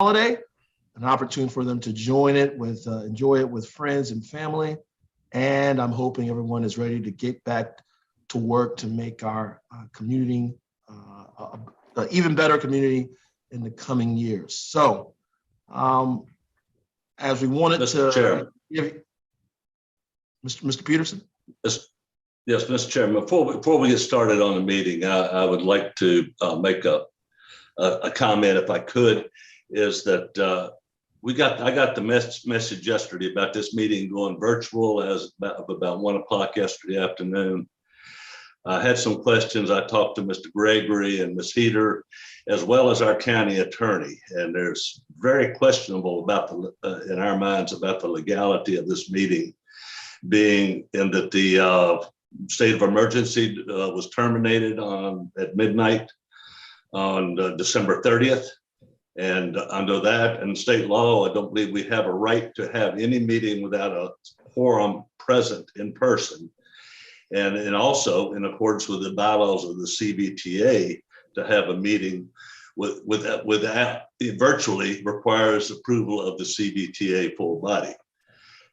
holiday, an opportunity for them to enjoy it with friends and family. And I'm hoping everyone is ready to get back to work to make our community an even better community in the coming years. So, as we wanted Mr. to Chairman. give Mr. Peterson. Yes, Mr. Chairman. Before we get started on the meeting, I would like to make a comment, if I could, is that I got the message yesterday about this meeting going virtual as about 1 o'clock yesterday afternoon. I had some questions. I talked to Mr. Gregory and Ms. Heater, as well as our county attorney, and there's very questionable about in our minds about the legality of this meeting, being in that the state of emergency was terminated at midnight on December 30th. And under that and state law, I don't believe we have a right to have any meeting without a quorum present in person. And also in accordance with the bylaws of the Cvta, to have a meeting without virtually requires approval of the Cbta full body.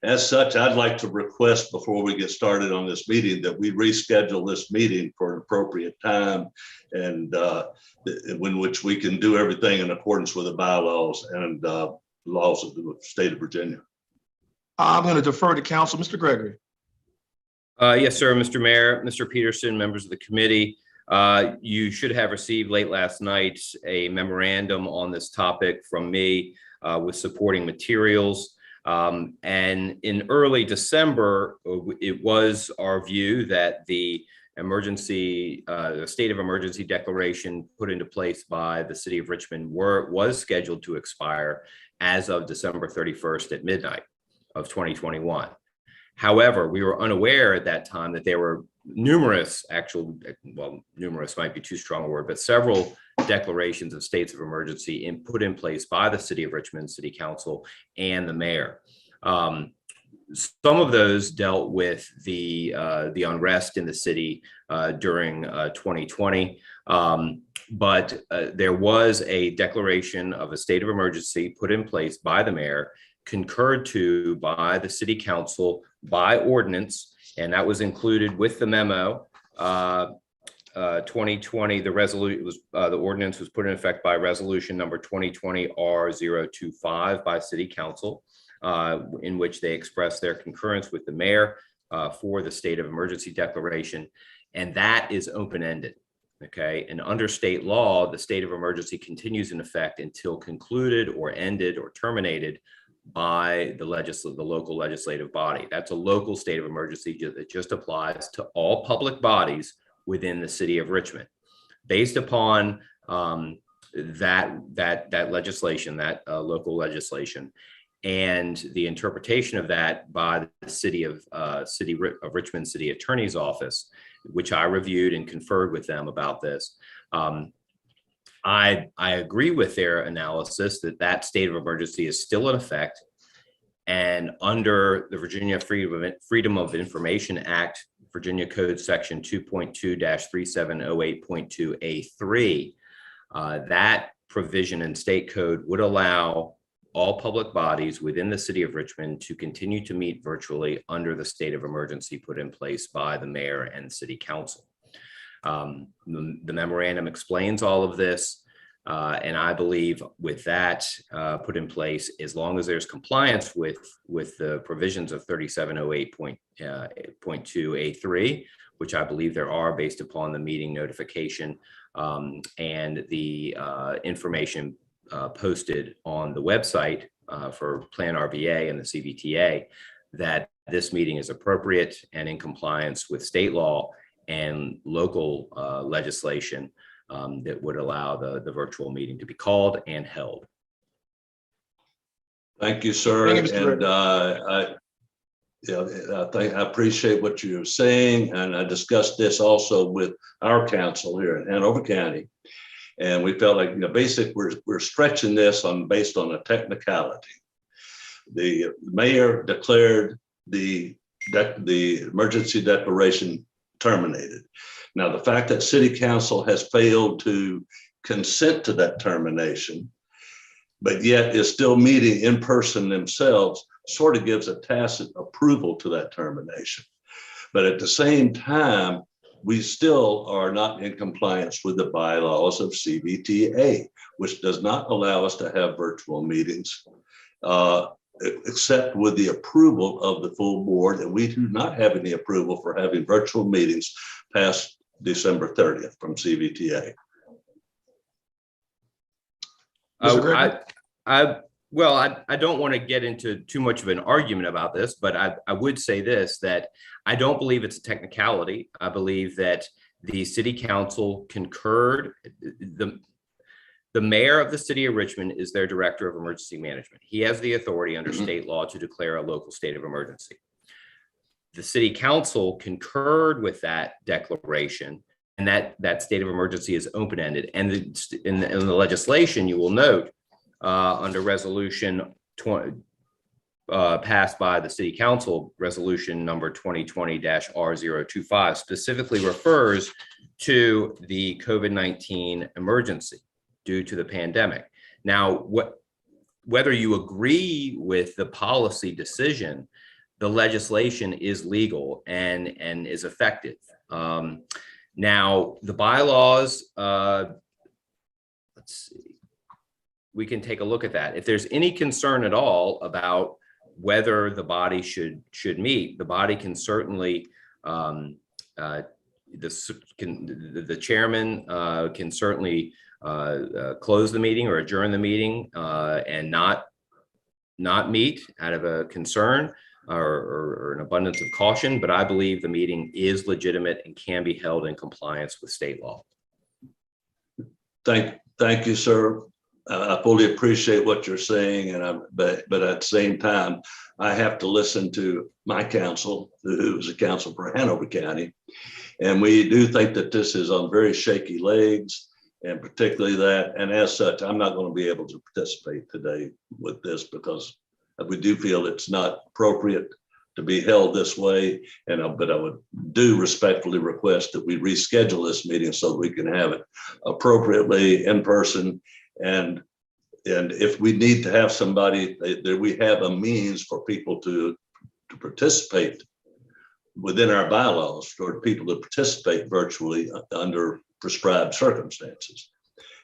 As such, I'd like to request before we get started on this meeting that we reschedule this meeting for an appropriate time, and in which we can do everything in accordance with the bylaws and laws of the state of Virginia. I'm going to defer to counsel. Mr. Gregory. Yes, sir, Mr. Mayor, Mr. Peterson, members of the committee. You should have received late last night a memorandum on this topic from me with supporting materials. And in early December, it was our view that the state of emergency declaration put into place by the city of Richmond was scheduled to expire as of December 31st at midnight of 2021. However, we were unaware at that time that there were numerous numerous might be too strong a word, but several declarations of states of emergency put in place by the city of Richmond City Council and the mayor. Some of those dealt with the unrest in the city during 2020, but there was a declaration of a state of emergency put in place by the mayor, concurred to by the city council by ordinance, and that was included with the memo. 2020, the ordinance was put in effect by resolution number 2020 R025 by city council, in which they expressed their concurrence with the mayor for the state of emergency declaration, and that is open-ended. Okay, and under state law, the state of emergency continues in effect until concluded or ended or terminated by the local legislative body. That's a local state of emergency that just applies to all public bodies within the city of Richmond. Based upon that legislation, that local legislation, and the interpretation of that by the city of Richmond City Attorney's Office, which I reviewed and conferred with them about this. I agree with their analysis that state of emergency is still in effect, and under the Virginia Freedom of Information Act, Virginia Code Section 2.2-3708.2A3, that provision in state code would allow all public bodies within the city of Richmond to continue to meet virtually under the state of emergency put in place by the mayor and city council. The memorandum explains all of this, and I believe with that put in place, as long as there's compliance with the provisions of 3708.2A3, which I believe there are based upon the meeting notification and the information posted on the website for Plan RVA and the Cvta, that this meeting is appropriate and in compliance with state law and local legislation that would allow the virtual meeting to be called and held. Thank you, sir. Thank you, and I appreciate what you're saying, and I discussed this also with our council here in Hanover County, and we felt like basically we're stretching this based on a technicality. The mayor declared the emergency declaration terminated. Now, the fact that city council has failed to consent to that termination but yet is still meeting in person themselves, sort of gives a tacit approval to that termination. But at the same time, we still are not in compliance with the bylaws of Cvta, which does not allow us to have virtual meetings, except with the approval of the full board. And we do not have any approval for having virtual meetings past December 30th from Cvta. I don't want to get into too much of an argument about this, but I would say this, that I don't believe it's a technicality. I believe that the city council concurred. The mayor of the city of Richmond is their director of emergency management. He has the authority under state law to declare a local state of emergency. The city council concurred with that declaration, and that state of emergency is open-ended. And in the legislation, you will note, under resolution passed by the city council, resolution number 2020-R025 specifically refers to the COVID-19 emergency due to the pandemic. Now, whether you agree with the policy decision, the legislation is legal and is effective. Now, the bylaws, let's see, we can take a look at that. If there's any concern at all about whether the body should meet, the body can certainly, the chairman can certainly close the meeting or adjourn the meeting and not meet out of a concern or an abundance of caution. But I believe the meeting is legitimate and can be held in compliance with state law. Thank you, sir. I fully appreciate what you're saying, but at the same time, I have to listen to my counsel, who is a counsel for Hanover County, and we do think that this is on very shaky legs, and particularly that. And as such, I'm not going to be able to participate today with this because we do feel it's not appropriate to be held this way. But I would do respectfully request that we reschedule this meeting so that we can have it appropriately in person. And if we need to have somebody, that we have a means for people to participate within our bylaws, for people to participate virtually under prescribed circumstances.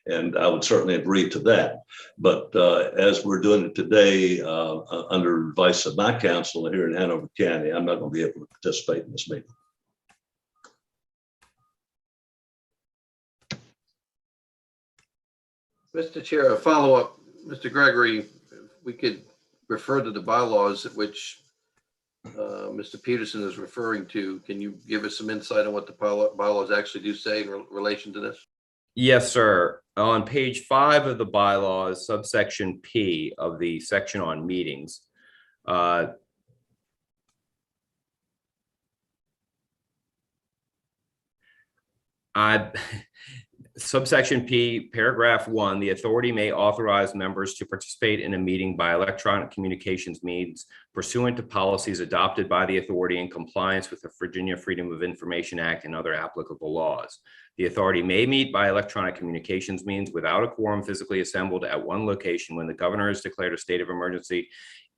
And I would certainly agree to that. But as we're doing it today, under advice of my counsel here in Hanover County, I'm not going to be able to participate in this meeting. Mr. Chair, a follow-up. Mr. Gregory, if we could refer to the bylaws at which Mr. Peterson is referring to. Can you give us some insight on what the bylaws actually do say in relation to this? Yes, sir. On page 5 of the bylaws, subsection P of the section on meetings, subsection P, paragraph 1, the authority may authorize members to participate in a meeting by electronic communications means pursuant to policies adopted by the authority in compliance with the Virginia Freedom of Information Act and other applicable laws. The authority may meet by electronic communications means without a quorum physically assembled at one location when the governor has declared a state of emergency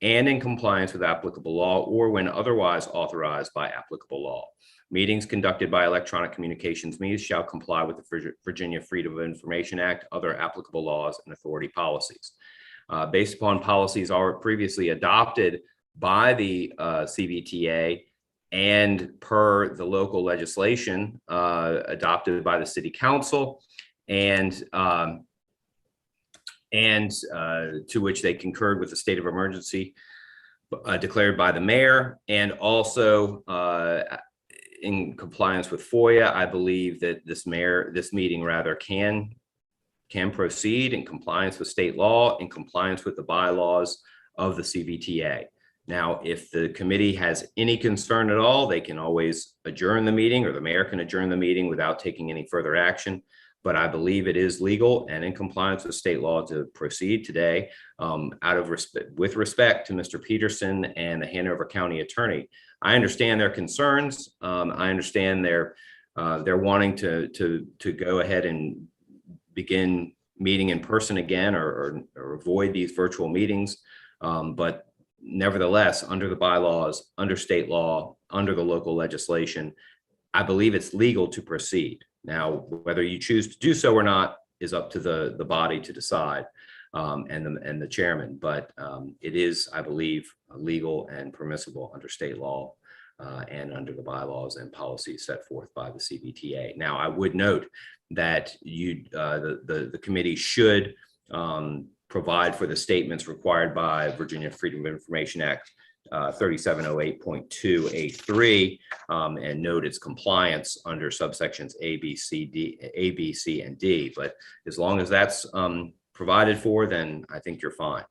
and in compliance with applicable law, or when otherwise authorized by applicable law. Meetings conducted by electronic communications means shall comply with the Virginia Freedom of Information Act, other applicable laws, and authority policies. Based upon policies already previously adopted by the Cbta and per the local legislation adopted by the City Council, and to which they concurred with the state of emergency declared by the mayor, and also in compliance with FOIA, I believe that this meeting can proceed in compliance with state law, in compliance with the bylaws of the Cvta. Now, if the committee has any concern at all, they can always adjourn the meeting, or the mayor can adjourn the meeting without taking any further action. But I believe it is legal and in compliance with state law to proceed today with respect to Mr. Peterson and the Hanover County Attorney. I understand their concerns. I understand they're wanting to go ahead and begin meeting in person again or avoid these virtual meetings. But nevertheless, under the bylaws, under state law, under the local legislation, I believe it's legal to proceed. Now, whether you choose to do so or not is up to the body to decide, and the chairman. But it is, I believe, legal and permissible under state law and under the bylaws and policies set forth by the Cbta. Now, I would note that the committee should provide for the statements required by Virginia Freedom of Information Act 3708.2A3 and note its compliance under subsections A, B, C, and D. But as long as that's provided for, then I think you're fine.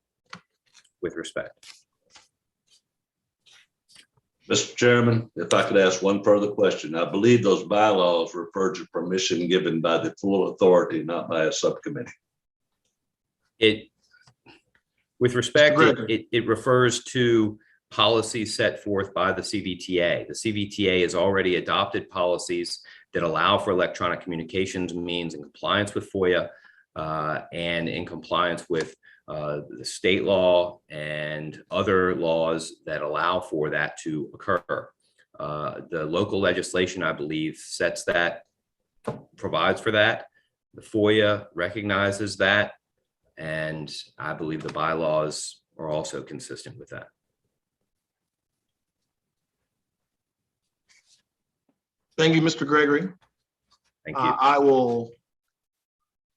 With respect. Mr. Chairman, if I could ask one further question. I believe those bylaws refer to permission given by the full authority, not by a subcommittee. With respect, it refers to policies set forth by the Cvta. The Cvta has already adopted policies that allow for electronic communications means in compliance with FOIA and in compliance with the state law and other laws that allow for that to occur. The local legislation, I believe, sets that, provides for that. The FOIA recognizes that, and I believe the bylaws are also consistent with that. Thank you, Mr. Gregory. Thank you. I will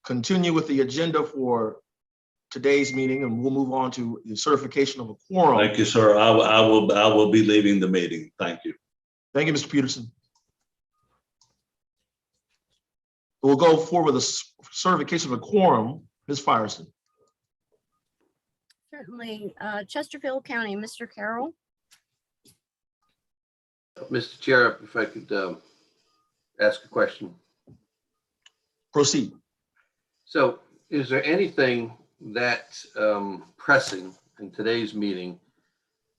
continue with the agenda for today's meeting, and we'll move on to the certification of a quorum. Thank you, sir. I will be leaving the meeting. Thank you. Thank you, Mr. Peterson. We'll go forward with the certification of a quorum. Ms. Firestone. Certainly. Chesterfield County, Mr. Carroll. Mr. Chair, if I could ask a question. Proceed. So is there anything that pressing in today's meeting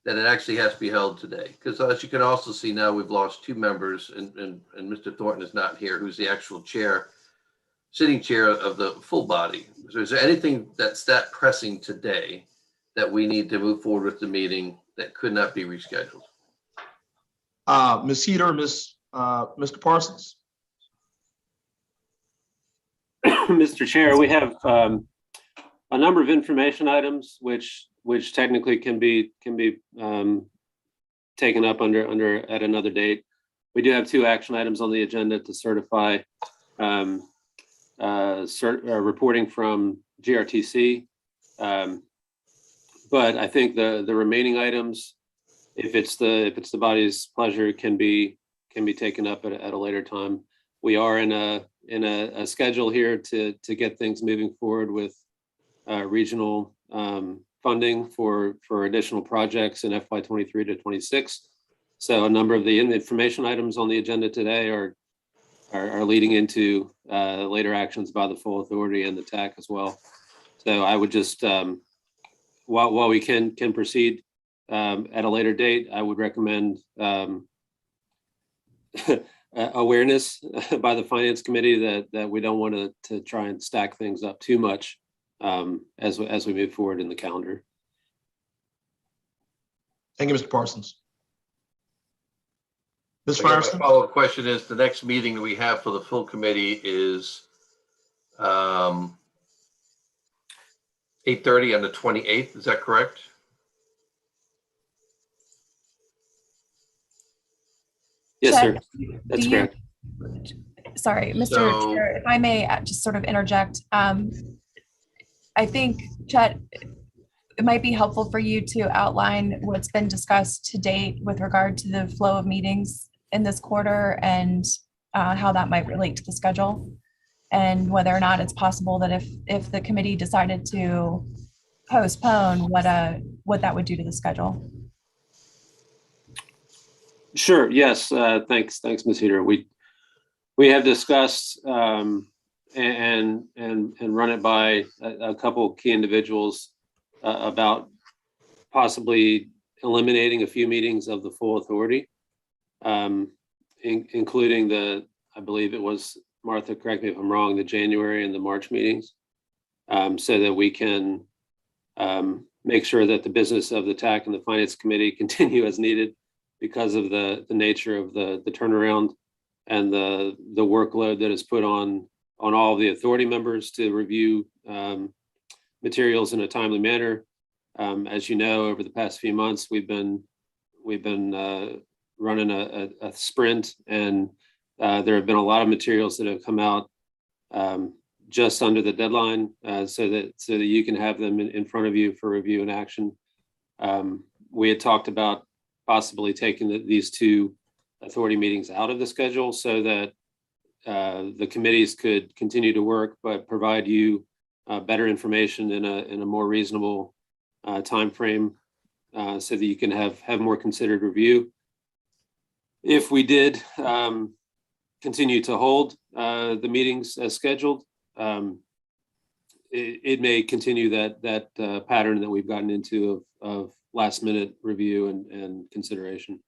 that it actually has to be held today? Because as you can also see now, we've lost two members, and Mr. Thornton is not here, who's the actual chair, sitting chair of the full body. So is there anything that's that pressing today that we need to move forward with the meeting that could not be rescheduled? Ms. Heater, Mr. Parsons. Mr. Chair, we have a number of information items which technically can be taken up under at another date. We do have two action items on the agenda to certify reporting from GRTC. But I think the remaining items, if it's the body's pleasure, can be taken up at a later time. We are in a schedule here to get things moving forward with regional funding for additional projects in FY23 to 26. So a number of the information items on the agenda today are leading into later actions by the full authority and the TAC as well. So I would just, while we can proceed at a later date, I would recommend awareness by the Finance Committee that we don't want to try and stack things up too much as we move forward in the calendar. Thank you, Mr. Parsons. Ms. My Firestone. follow-up question is, the next meeting that we have for the full committee is 8:30 on the 28th. Is that correct? Yes, sir. Chet, That's correct. Sorry, Mr. Chair, if I may just sort of interject. I think, Chet, it might be helpful for you to outline what's been discussed to date with regard to the flow of meetings in this quarter and how that might relate to the schedule, and whether or not it's possible that if the committee decided to postpone, what that would do to the schedule. Sure. Yes. Thanks, Ms. Heater. We have discussed and run it by a couple of key individuals about possibly eliminating a few meetings of the full authority, including I believe it was, Martha, correct me if I'm wrong, the January and the March meetings. so that we can make sure that the business of the TAC and the Finance Committee continue as needed because of the nature of the turnaround and the workload that is put on all of the authority members to review materials in a timely manner. As you know, over the past few months, we've been running a sprint, and there have been a lot of materials that have come out just under the deadline, so that you can have them in front of you for review and action. We had talked about possibly taking these two authority meetings out of the schedule so that the committees could continue to work, but provide you better information in a more reasonable time frame, so that you can have more considered review. If we did continue to hold the meetings as scheduled, it may continue that pattern that we've gotten into of last minute review and consideration.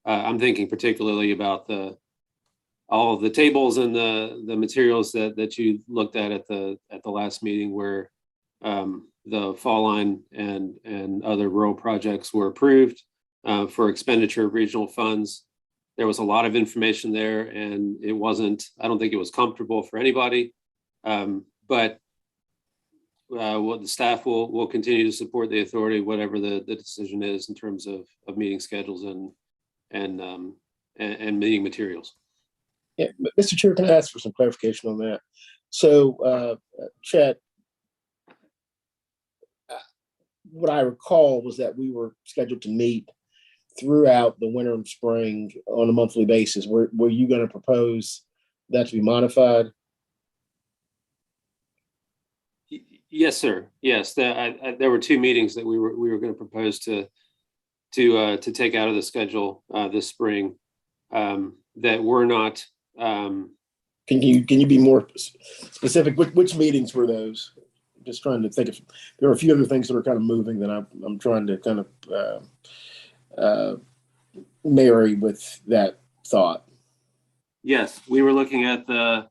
I'm thinking particularly about all of the tables and the materials that you looked at the last meeting, where the fall line and other rural projects were approved for expenditure of regional funds. There was a lot of information there, and I don't think it was comfortable for anybody. But what the staff will continue to support the authority, whatever the decision is in terms of meeting schedules and meeting materials. Yeah, Mr. Chair, can I ask for some clarification on that? So, Chet, what I recall was that we were scheduled to meet throughout the winter and spring on a monthly basis. Were you going to propose that to be modified? Yes, sir. Yes, there were two meetings that we were going to propose to take out of the schedule this spring that were not. Can you be more specific? Which meetings were those? Just trying to think of. There are a few other things that are kind of moving that I'm trying to kind of marry with that thought. Yes, we were looking at the.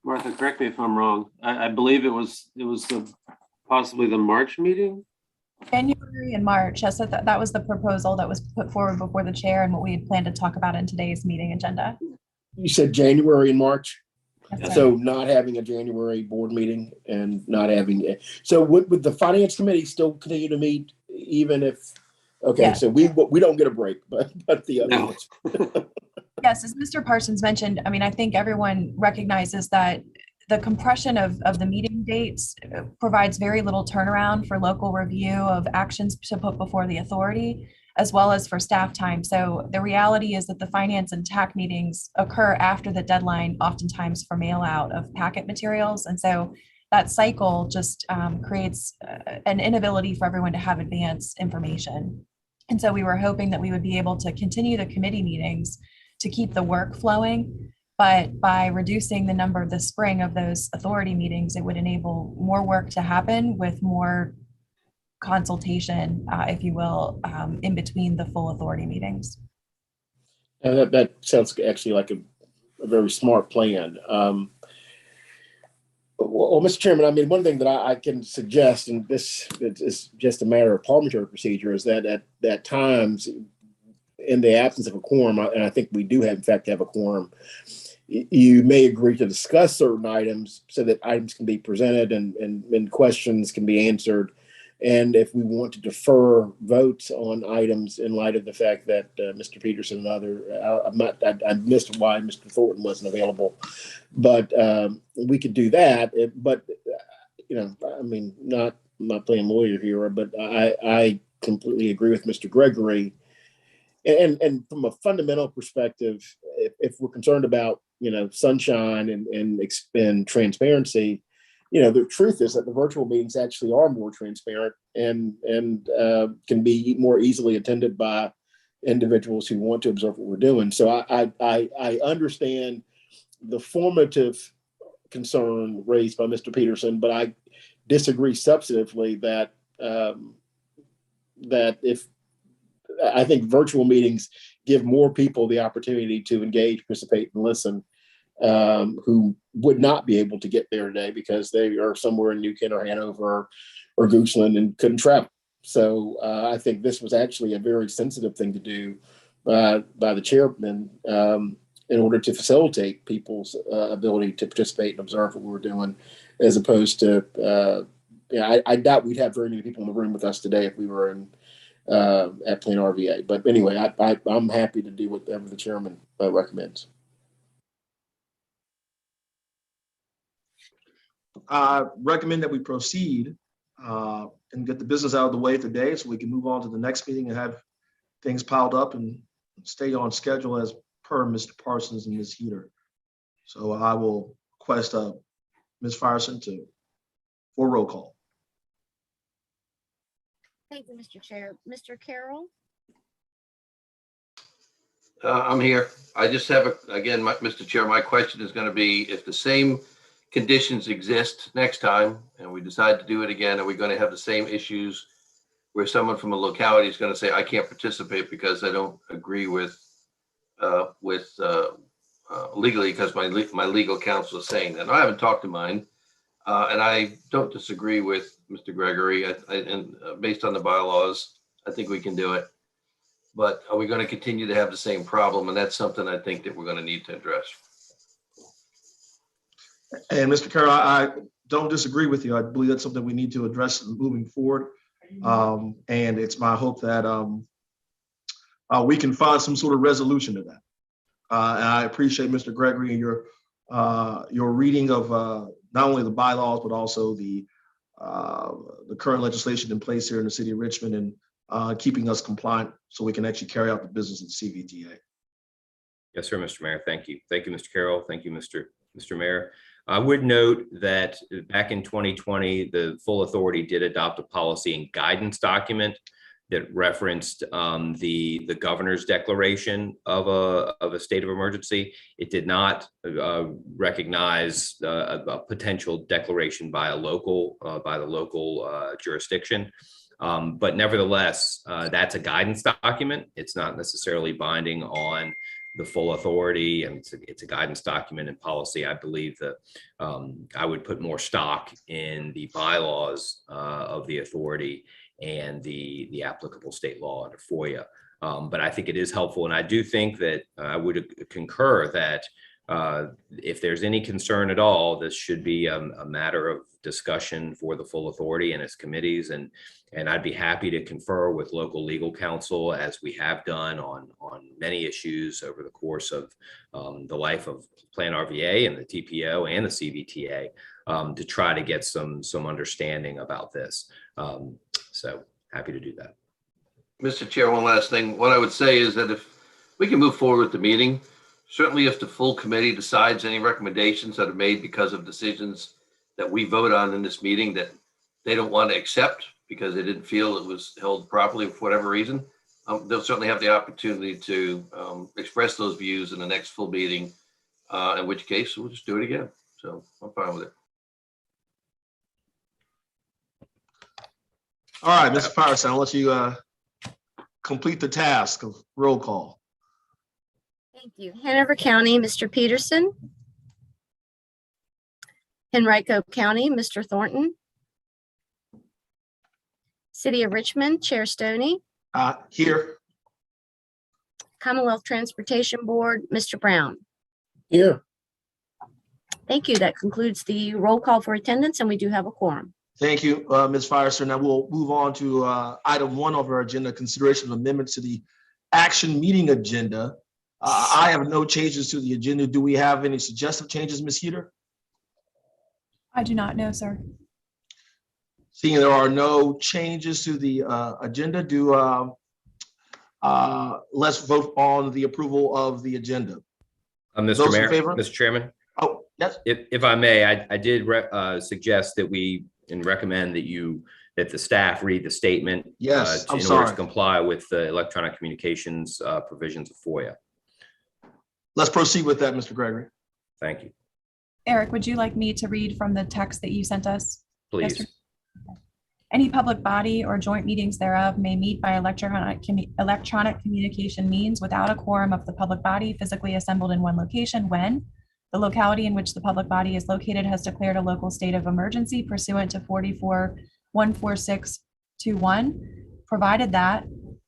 Martha, correct me if I'm wrong. I believe it was possibly the March meeting. January and March. Yes, that was the proposal that was put forward before the chair and what we had planned to talk about in today's meeting agenda. You said January and March? Yes, So not having a January board meeting and not having, so would the Finance Committee still continue to meet even if, okay, Yeah. So we don't get a break, but the other No. ones. Yes, as Mr. Parsons mentioned, I mean, I think everyone recognizes that the compression of the meeting dates provides very little turnaround for local review of actions to put before the authority, as well as for staff time. So the reality is that the finance and TAC meetings occur after the deadline, oftentimes for mail out of packet materials. And so that cycle just creates an inability for everyone to have advance information. And so we were hoping that we would be able to continue the committee meetings to keep the work flowing. But by reducing the number of the spring of those authority meetings, it would enable more work to happen with more consultation, if you will, in between the full authority meetings. And that sounds actually like a very smart plan. Well, Mr. Chairman, I mean, one thing that I can suggest, and this is just a matter of parliamentary procedure, is that at times, in the absence of a quorum, and I think we do in fact have a quorum, you may agree to discuss certain items so that items can be presented and questions can be answered. And if we want to defer votes on items in light of the fact that Mr. Peterson and I missed why Mr. Thornton wasn't available, but we could do that. But I mean, not playing lawyer here, but I completely agree with Mr. Gregory. And from a fundamental perspective, if we're concerned about sunshine and transparency, the truth is that the virtual meetings actually are more transparent and can be more easily attended by individuals who want to observe what we're doing. So I understand the formative concern raised by Mr. Peterson, but I disagree substantively that if I think virtual meetings give more people the opportunity to engage, participate, and listen. who would not be able to get there today because they are somewhere in New Kent or Hanover or Goochland and couldn't travel. So I think this was actually a very sensitive thing to do by the chairman in order to facilitate people's ability to participate and observe what we were doing, as opposed to, I doubt we'd have very many people in the room with us today if we were in at Plain RVA. But anyway, I'm happy to do whatever the chairman recommends. I recommend that we proceed and get the business out of the way today so we can move on to the next meeting and have things piled up and stay on schedule as per Mr. Parsons and Ms. Heater. So I will request Ms. Firestone for roll call. Thank you, Mr. Chair. Mr. Carroll, I'm here. I just have again, Mr. Chair, my question is going to be, if the same conditions exist next time and we decide to do it again, are we going to have the same issues where someone from a locality is going to say, I can't participate because I don't agree with legally, because my legal counsel is saying that. I haven't talked to mine, and I don't disagree with Mr. Gregory. And based on the bylaws, I think we can do it. But are we going to continue to have the same problem? And that's something I think that we're going to need to address. And Mr. Carroll, I don't disagree with you. I believe that's something we need to address moving forward. And it's my hope that we can find some sort of resolution to that. And I appreciate Mr. Gregory and your reading of not only the bylaws, but also the current legislation in place here in the city of Richmond, and keeping us compliant so we can actually carry out the business of the Cvta. Yes, sir, Mr. Mayor. Thank you. Thank you, Mr. Carroll. Thank you, Mr. Mayor. I would note that back in 2020, the full authority did adopt a policy and guidance document that referenced the governor's declaration of a state of emergency. It did not recognize a potential declaration by the local jurisdiction. But nevertheless, that's a guidance document. It's not necessarily binding on the full authority, and it's a guidance document and policy. I believe that I would put more stock in the bylaws of the authority and the applicable state law under FOIA. But I think it is helpful, and I do think that I would concur that if there's any concern at all, this should be a matter of discussion for the full authority and its committees, and I'd be happy to confer with local legal counsel, as we have done on many issues over the course of the life of Plan RVA and the TPO and the Cvta, to try to get some understanding about this. So happy to do that. Mr. Chair, one last thing. What I would say is that if we can move forward with the meeting, certainly if the full committee decides any recommendations that are made because of decisions that we vote on in this meeting that they don't want to accept because they didn't feel it was held properly for whatever reason, they'll certainly have the opportunity to express those views in the next full meeting, in which case we'll just do it again. So I'm fine with it. All right, Mr. Firestone, I'll let you complete the task of roll call. thank you. Hanover County, Mr. Peterson. Henrico County, Mr. Thornton. City of Richmond, Chair Stoney. Here. Commonwealth Transportation Board, Mr. Brown. Here. Thank you. That concludes the roll call for attendance, and we do have a quorum. Thank you, Ms. Firestone. Now we'll move on to item 1 of our agenda, consideration of amendments to the action meeting agenda. I have no changes to the agenda. Do we have any suggestive changes, Ms. Heater? I do not know, sir. Seeing there are no changes to the agenda, let's vote on the approval of the agenda. Mr. Those in Mayor, favor? Mr. Chairman, Oh, yes. if I may, I did suggest that we recommend that the staff read the statement Yes, I'm in order to sorry. comply with the electronic communications provisions of FOIA. Let's proceed with that, Mr. Gregory. Thank you. Eric, would you like me to read from the text that you sent us? Please. Yes, any public body or joint meetings thereof may meet by electronic communication means without a quorum of the public body physically assembled in one location when The locality in which the public body is located has declared a local state of emergency pursuant to 44-14621, provided that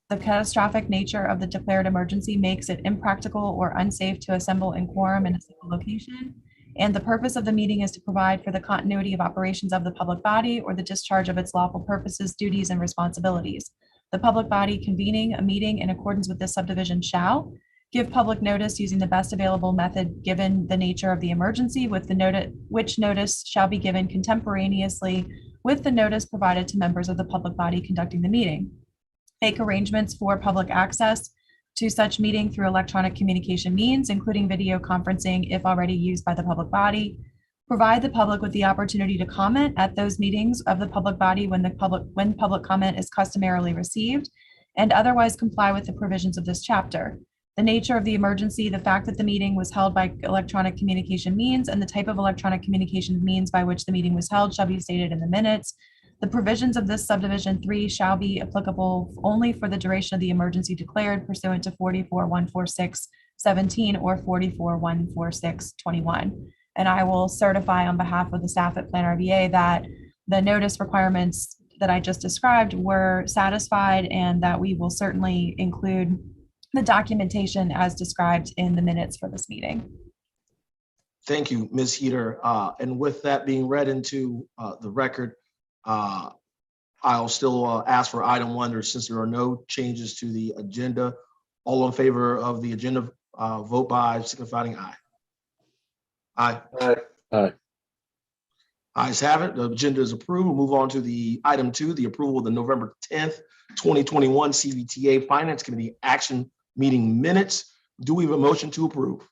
the catastrophic nature of the declared emergency makes it impractical or unsafe to assemble in quorum in a single location. And the purpose of the meeting is to provide for the continuity of operations of the public body or the discharge of its lawful purposes, duties, and responsibilities. The public body convening a meeting in accordance with this subdivision shall give public notice using the best available method given the nature of the emergency, with the notice, which notice shall be given contemporaneously with the notice provided to members of the public body conducting the meeting. Make arrangements for public access to such meeting through electronic communication means, including video conferencing if already used by the public body. Provide the public with the opportunity to comment at those meetings of the public body when public comment is customarily received, and otherwise comply with the provisions of this chapter. The nature of the emergency, the fact that the meeting was held by electronic communication means, and the type of electronic communication means by which the meeting was held shall be stated in the minutes. The provisions of this subdivision 3 shall be applicable only for the duration of the emergency declared pursuant to 44-146-17 or 44-146-21. And I will certify on behalf of the staff at Plan RVA that the notice requirements that I just described were satisfied, and that we will certainly include the documentation as described in the minutes for this meeting. Thank you, Ms. Heater. And with that being read into the record, I'll still ask for item 1, since there are no changes to the agenda. All in favor of the agenda, vote by signifying aye. Aye. Aye. Aye. Ayes have it. The agenda is approved. We'll move on to the item 2, the approval of the November 10th, 2021 Cvta Finance Committee Action Meeting Minutes. Do we have a motion to approve?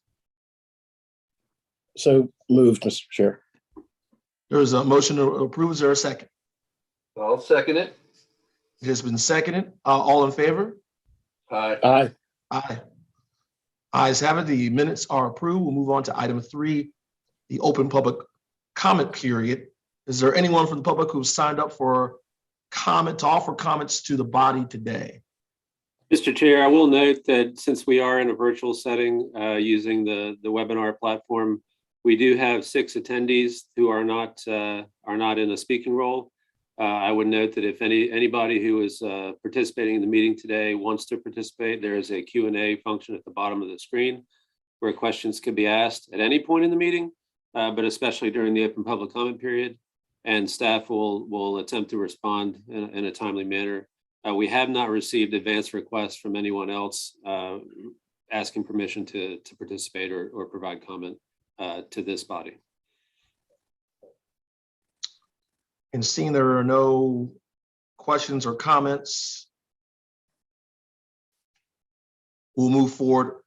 So moved, Mr. Chair. There is a motion to approve. Is there a second? I'll second it. It has been seconded. All in favor? Aye. Aye. Aye. Ayes have it. The minutes are approved. We'll move on to item 3, the open public comment period. Is there anyone from the public who's signed up for comment, to offer comments to the body today? Mr. Chair, I will note that since we are in a virtual setting using the webinar platform, we do have 6 attendees who are not in a speaking role. I would note that if anybody who is participating in the meeting today wants to participate, there is a Q&A function at the bottom of the screen where questions can be asked at any point in the meeting, but especially during the open public comment period, and staff will attempt to respond in a timely manner. We have not received advance requests from anyone else asking permission to participate or provide comment to this body. And seeing there are no questions or comments, we'll move forward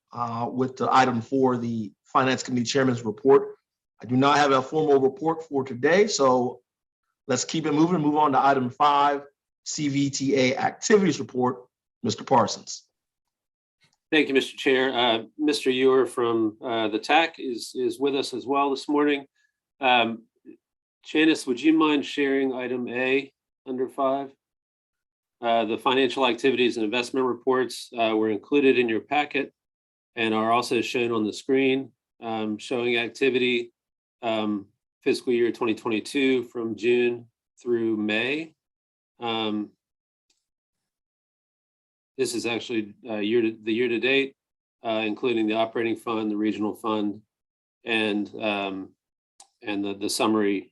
with the item 4, the Finance Committee Chairman's report. I do not have a formal report for today, so let's keep it moving and move on to item 5, Cvta Activities Report. Mr. Parsons. Thank you, Mr. Chair. Mr. Ewer from the TAC is with us as well this morning. Janice, would you mind sharing item A under 5? The financial activities and investment reports were included in your packet and are also shown on the screen, showing activity fiscal year 2022 from June through May. This is actually the year to date, including the operating fund, the regional fund, and the summary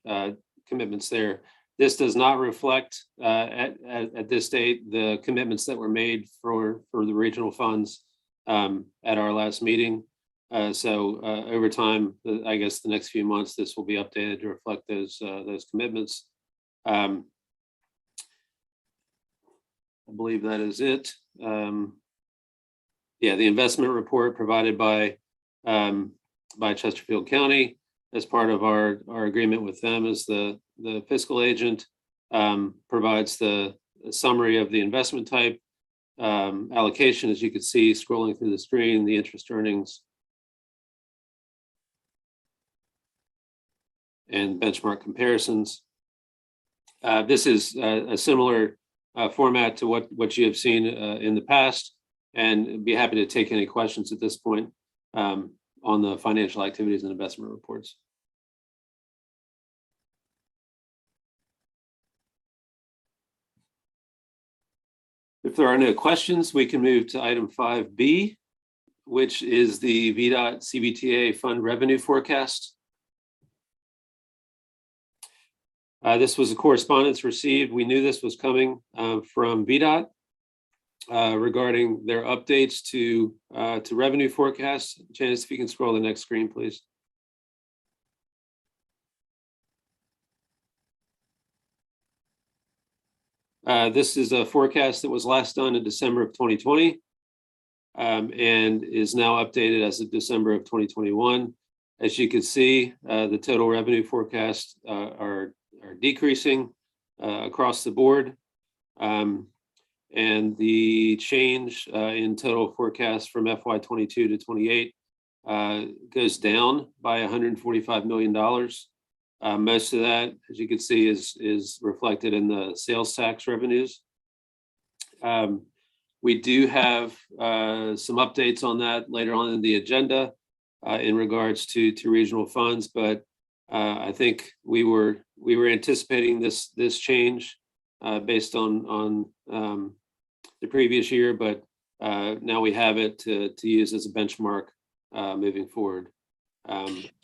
commitments there. This does not reflect at this date the commitments that were made for the regional funds at our last meeting. So over time, I guess the next few months, this will be updated to reflect those commitments. I believe that is it. Yeah, the investment report provided by Chesterfield County as part of our agreement with them as the fiscal agent, provides the summary of the investment type, allocation, as you can see scrolling through the screen, the interest earnings, and benchmark comparisons. This is a similar format to what you have seen in the past, and be happy to take any questions at this point. on the financial activities and investment reports. If there are no questions, we can move to item 5B, which is the Vdot Cbta fund revenue forecast. This was a correspondence received. We knew this was coming from Vdot regarding their updates to revenue forecasts. Janice, if you can scroll the next screen, please. This is a forecast that was last done in December of 2020 and is now updated as of December of 2021. As you can see, the total revenue forecasts are decreasing across the board. And the change in total forecast from FY22 to 28 goes down by $145 million. Most of that, as you can see, is reflected in the sales tax revenues. We do have some updates on that later on in the agenda in regards to regional funds, but I think we were anticipating this change based on the previous year, but now we have it to use as a benchmark moving forward.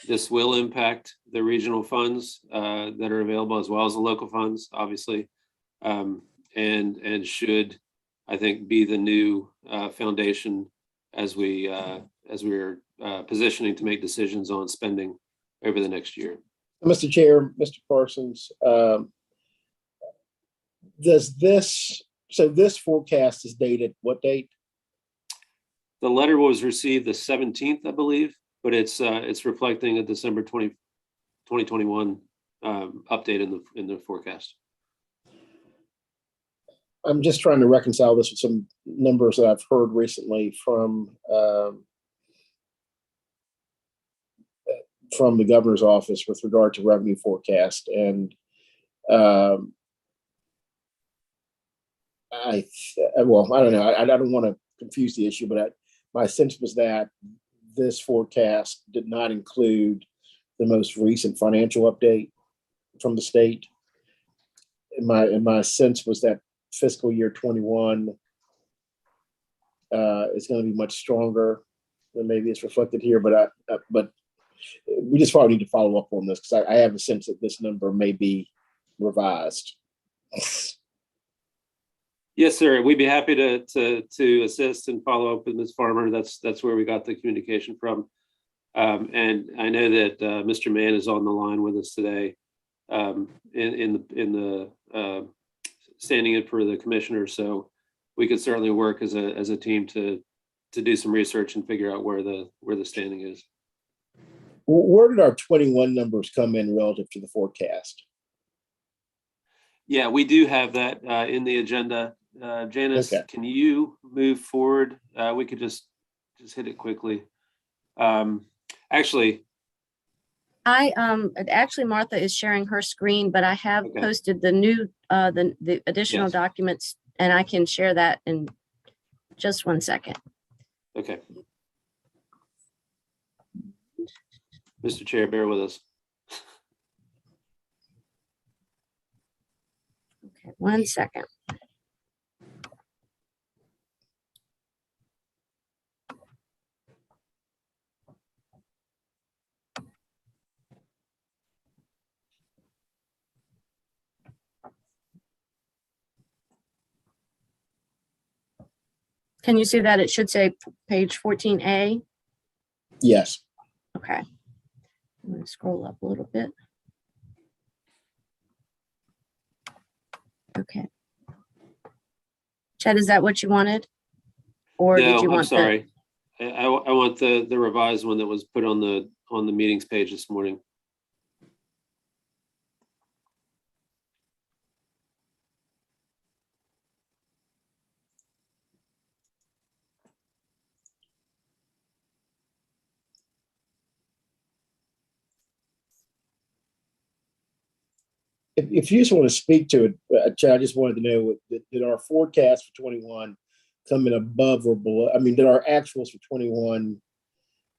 This will impact the regional funds that are available as well as the local funds, obviously, and should, I think, be the new foundation as we're positioning to make decisions on spending over the next year. Mr. Chair, Mr. Parsons, this forecast is dated what date? The letter was received the 17th, I believe, but it's reflecting a December 2021 update in the forecast. I'm just trying to reconcile this with some numbers that I've heard recently from the governor's office with regard to revenue forecast. And I don't know. I don't want to confuse the issue, but my sense was that this forecast did not include the most recent financial update from the state. And my sense was that fiscal year 21 is going to be much stronger than maybe it's reflected here, but we just probably need to follow up on this because I have a sense that this number may be revised. Yes, sir. We'd be happy to assist and follow up with Ms. Farmer. That's where we got the communication from. And I know that Mr. Mann is on the line with us today in the standing in for the commissioner. So we could certainly work as a team to do some research and figure out where the standing is. Where did our 21 numbers come in relative to the forecast? Yeah, we do have that in the agenda. Janice, okay. Can you move forward? We could just hit it quickly. Actually, Martha is sharing her screen, but I have posted the new the additional documents, and I can share that in just 1 second. Okay. Mr. Chair, bear with us. Okay, 1 second. Can you see that? It should say page 14A. Yes. Okay. I'm going to scroll up a little bit. Okay. Chad, is that what you wanted? Or no, did you want? I'm sorry. I want the revised one that was put on the meetings page this morning. If you just want to speak to it, Chad, I just wanted to know, did our forecast for 21 come in above or below? I mean, did our actuals for 21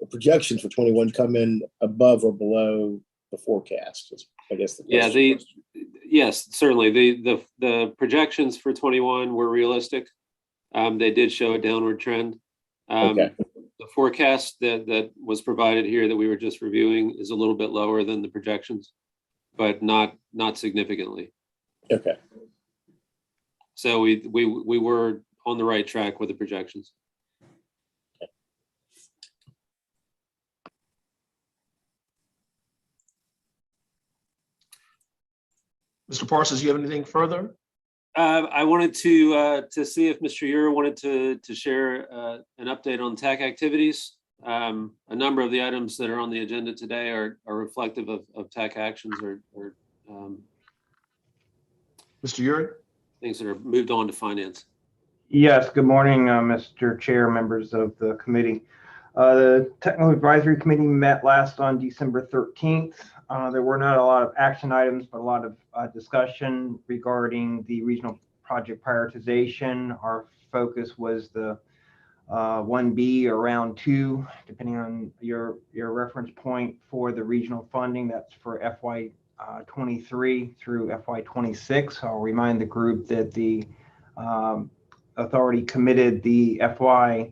projections for 21 come in above or below the forecast? Is, I guess, the Yeah, question. yes, certainly. The projections for 21 were realistic. They did show a downward trend. Okay. The forecast that was provided here that we were just reviewing is a little bit lower than the projections, but not significantly. Okay. So we were on the right track with the projections. Mr. Parsons, you have anything further? I wanted to see if Mr. Ure wanted to share an update on TAC activities. A number of the items that are on the agenda today are reflective of TAC actions or Mr. Ure? things that are moved on to finance. Yes, good morning, Mr. Chair, members of the committee. The Technical Advisory Committee met last on December 13th. There were not a lot of action items, but a lot of discussion regarding the regional project prioritization. Our focus was the 1B or round 2, depending on your reference point for the regional funding. That's for FY 23 through FY 26. I'll remind the group that the authority committed the FY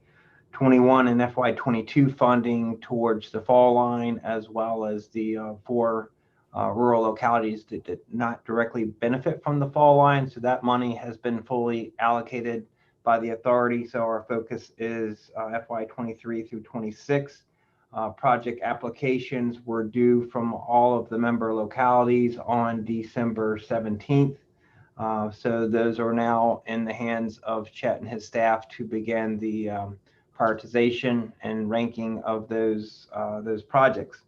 21 and FY 22 funding towards the fall line, as well as the 4 rural localities that did not directly benefit from the fall line. So that money has been fully allocated by the authority. So our focus is FY 23 through 26. Project applications were due from all of the member localities on December 17th. So those are now in the hands of Chet and his staff to begin the prioritization and ranking of those projects.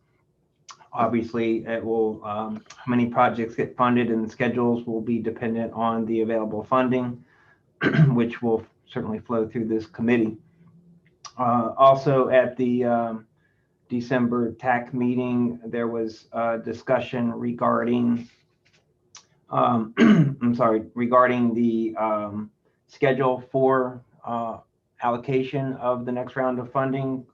Obviously, it will how many projects get funded and the schedules will be dependent on the available funding, which will certainly flow through this committee. Also, at the December TAC meeting, there was discussion regarding regarding the schedule for allocation of the next round of funding,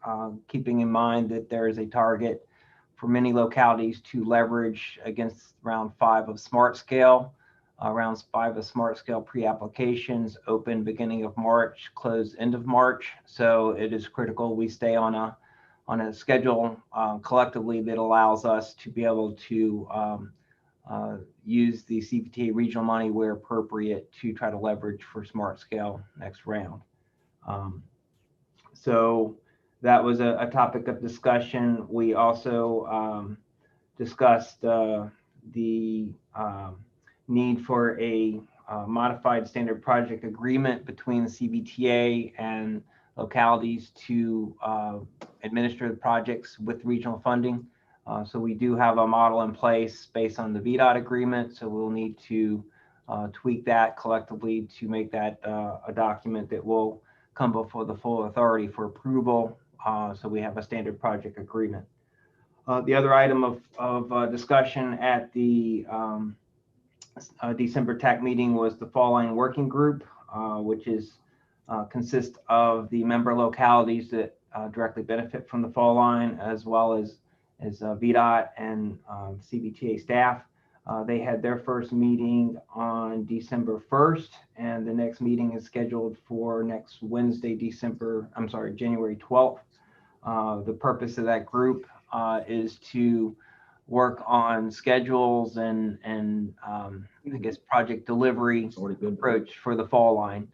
keeping in mind that there is a target for many localities to leverage against round 5 of Smart Scale. Rounds 5 of Smart Scale pre-applications open beginning of March, close end of March. So it is critical we stay on a schedule collectively that allows us to be able to use the Cvta regional money where appropriate to try to leverage for Smart Scale next round. So that was a topic of discussion. We also discussed the need for a modified standard project agreement between the Cbta and localities to administer the projects with regional funding. So we do have a model in place based on the Vdot agreement. So we'll need to tweak that collectively to make that a document that will come before the full authority for approval. So we have a standard project agreement. The other item of discussion at the December TAC meeting was the Fall Line Working Group, which is consists of the member localities that directly benefit from the Fall Line, as well as Vdot and Cbta staff. They had their first meeting on December 1st, and the next meeting is scheduled for next Wednesday, January 12th. The purpose of that group is to work on schedules and I guess project delivery approach for the Fall Line.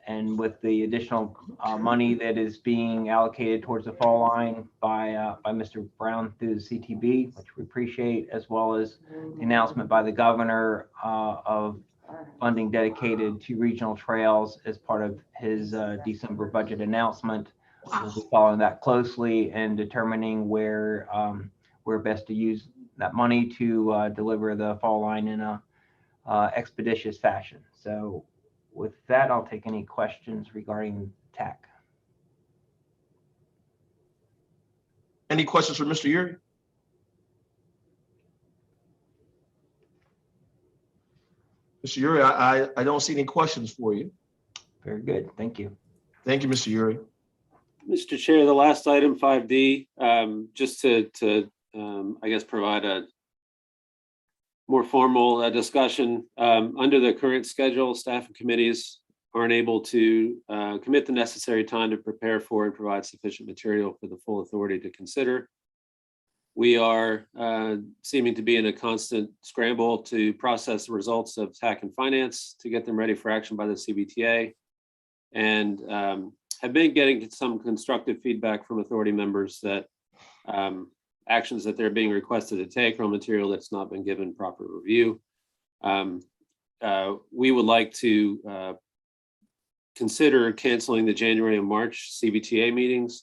And with the additional money that is being allocated towards the Fall Line by Mr. Brown through the CTB, which we appreciate, as well as the announcement by the governor of funding dedicated to regional trails as part of his December budget announcement. We'll be following that closely and determining where best to use that money to deliver the Fall Line in a expeditious fashion. So with that, I'll take any questions regarding TAC. Any questions for Mr. Ure? Mr. Ure, I don't see any questions for you. Very good. Thank you. Thank you, Mr. Ure. Mr. Chair, the last item, 5D, just to I guess, provide a more formal discussion. Under the current schedule, staff and committees aren't able to commit the necessary time to prepare for and provide sufficient material for the full authority to consider. We are seeming to be in a constant scramble to process the results of TAC and Finance to get them ready for action by the Cbta, and have been getting some constructive feedback from authority members that actions that they're being requested to take are material that's not been given proper review. We would like to consider canceling the January and March Cbta meetings.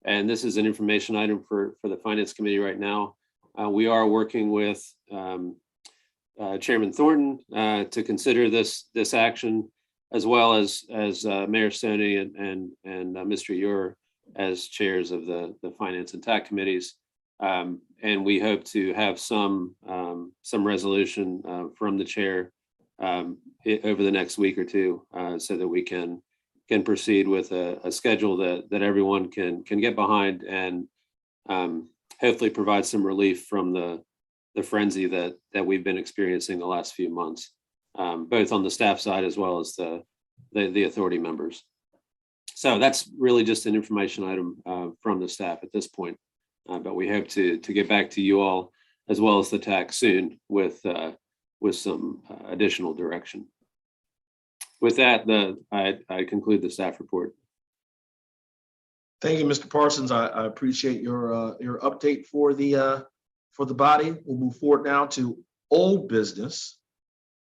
And this is an information item for the Finance Committee right now. We are working with Chairman Thornton to consider this action, as well as Mayor Stoney and Mr. Ure as chairs of the Finance and TAC committees. And we hope to have some resolution from the chair over the next week or two, so that we can proceed with a schedule that everyone can get behind, and hopefully provide some relief from the frenzy that we've been experiencing the last few months, both on the staff side as well as the authority members. So that's really just an information item from the staff at this point. But we hope to get back to you all, as well as the TAC, soon with some additional direction. With that, I conclude the staff report. Thank you, Mr. Parsons. I appreciate your update for the body. We'll move forward now to old business.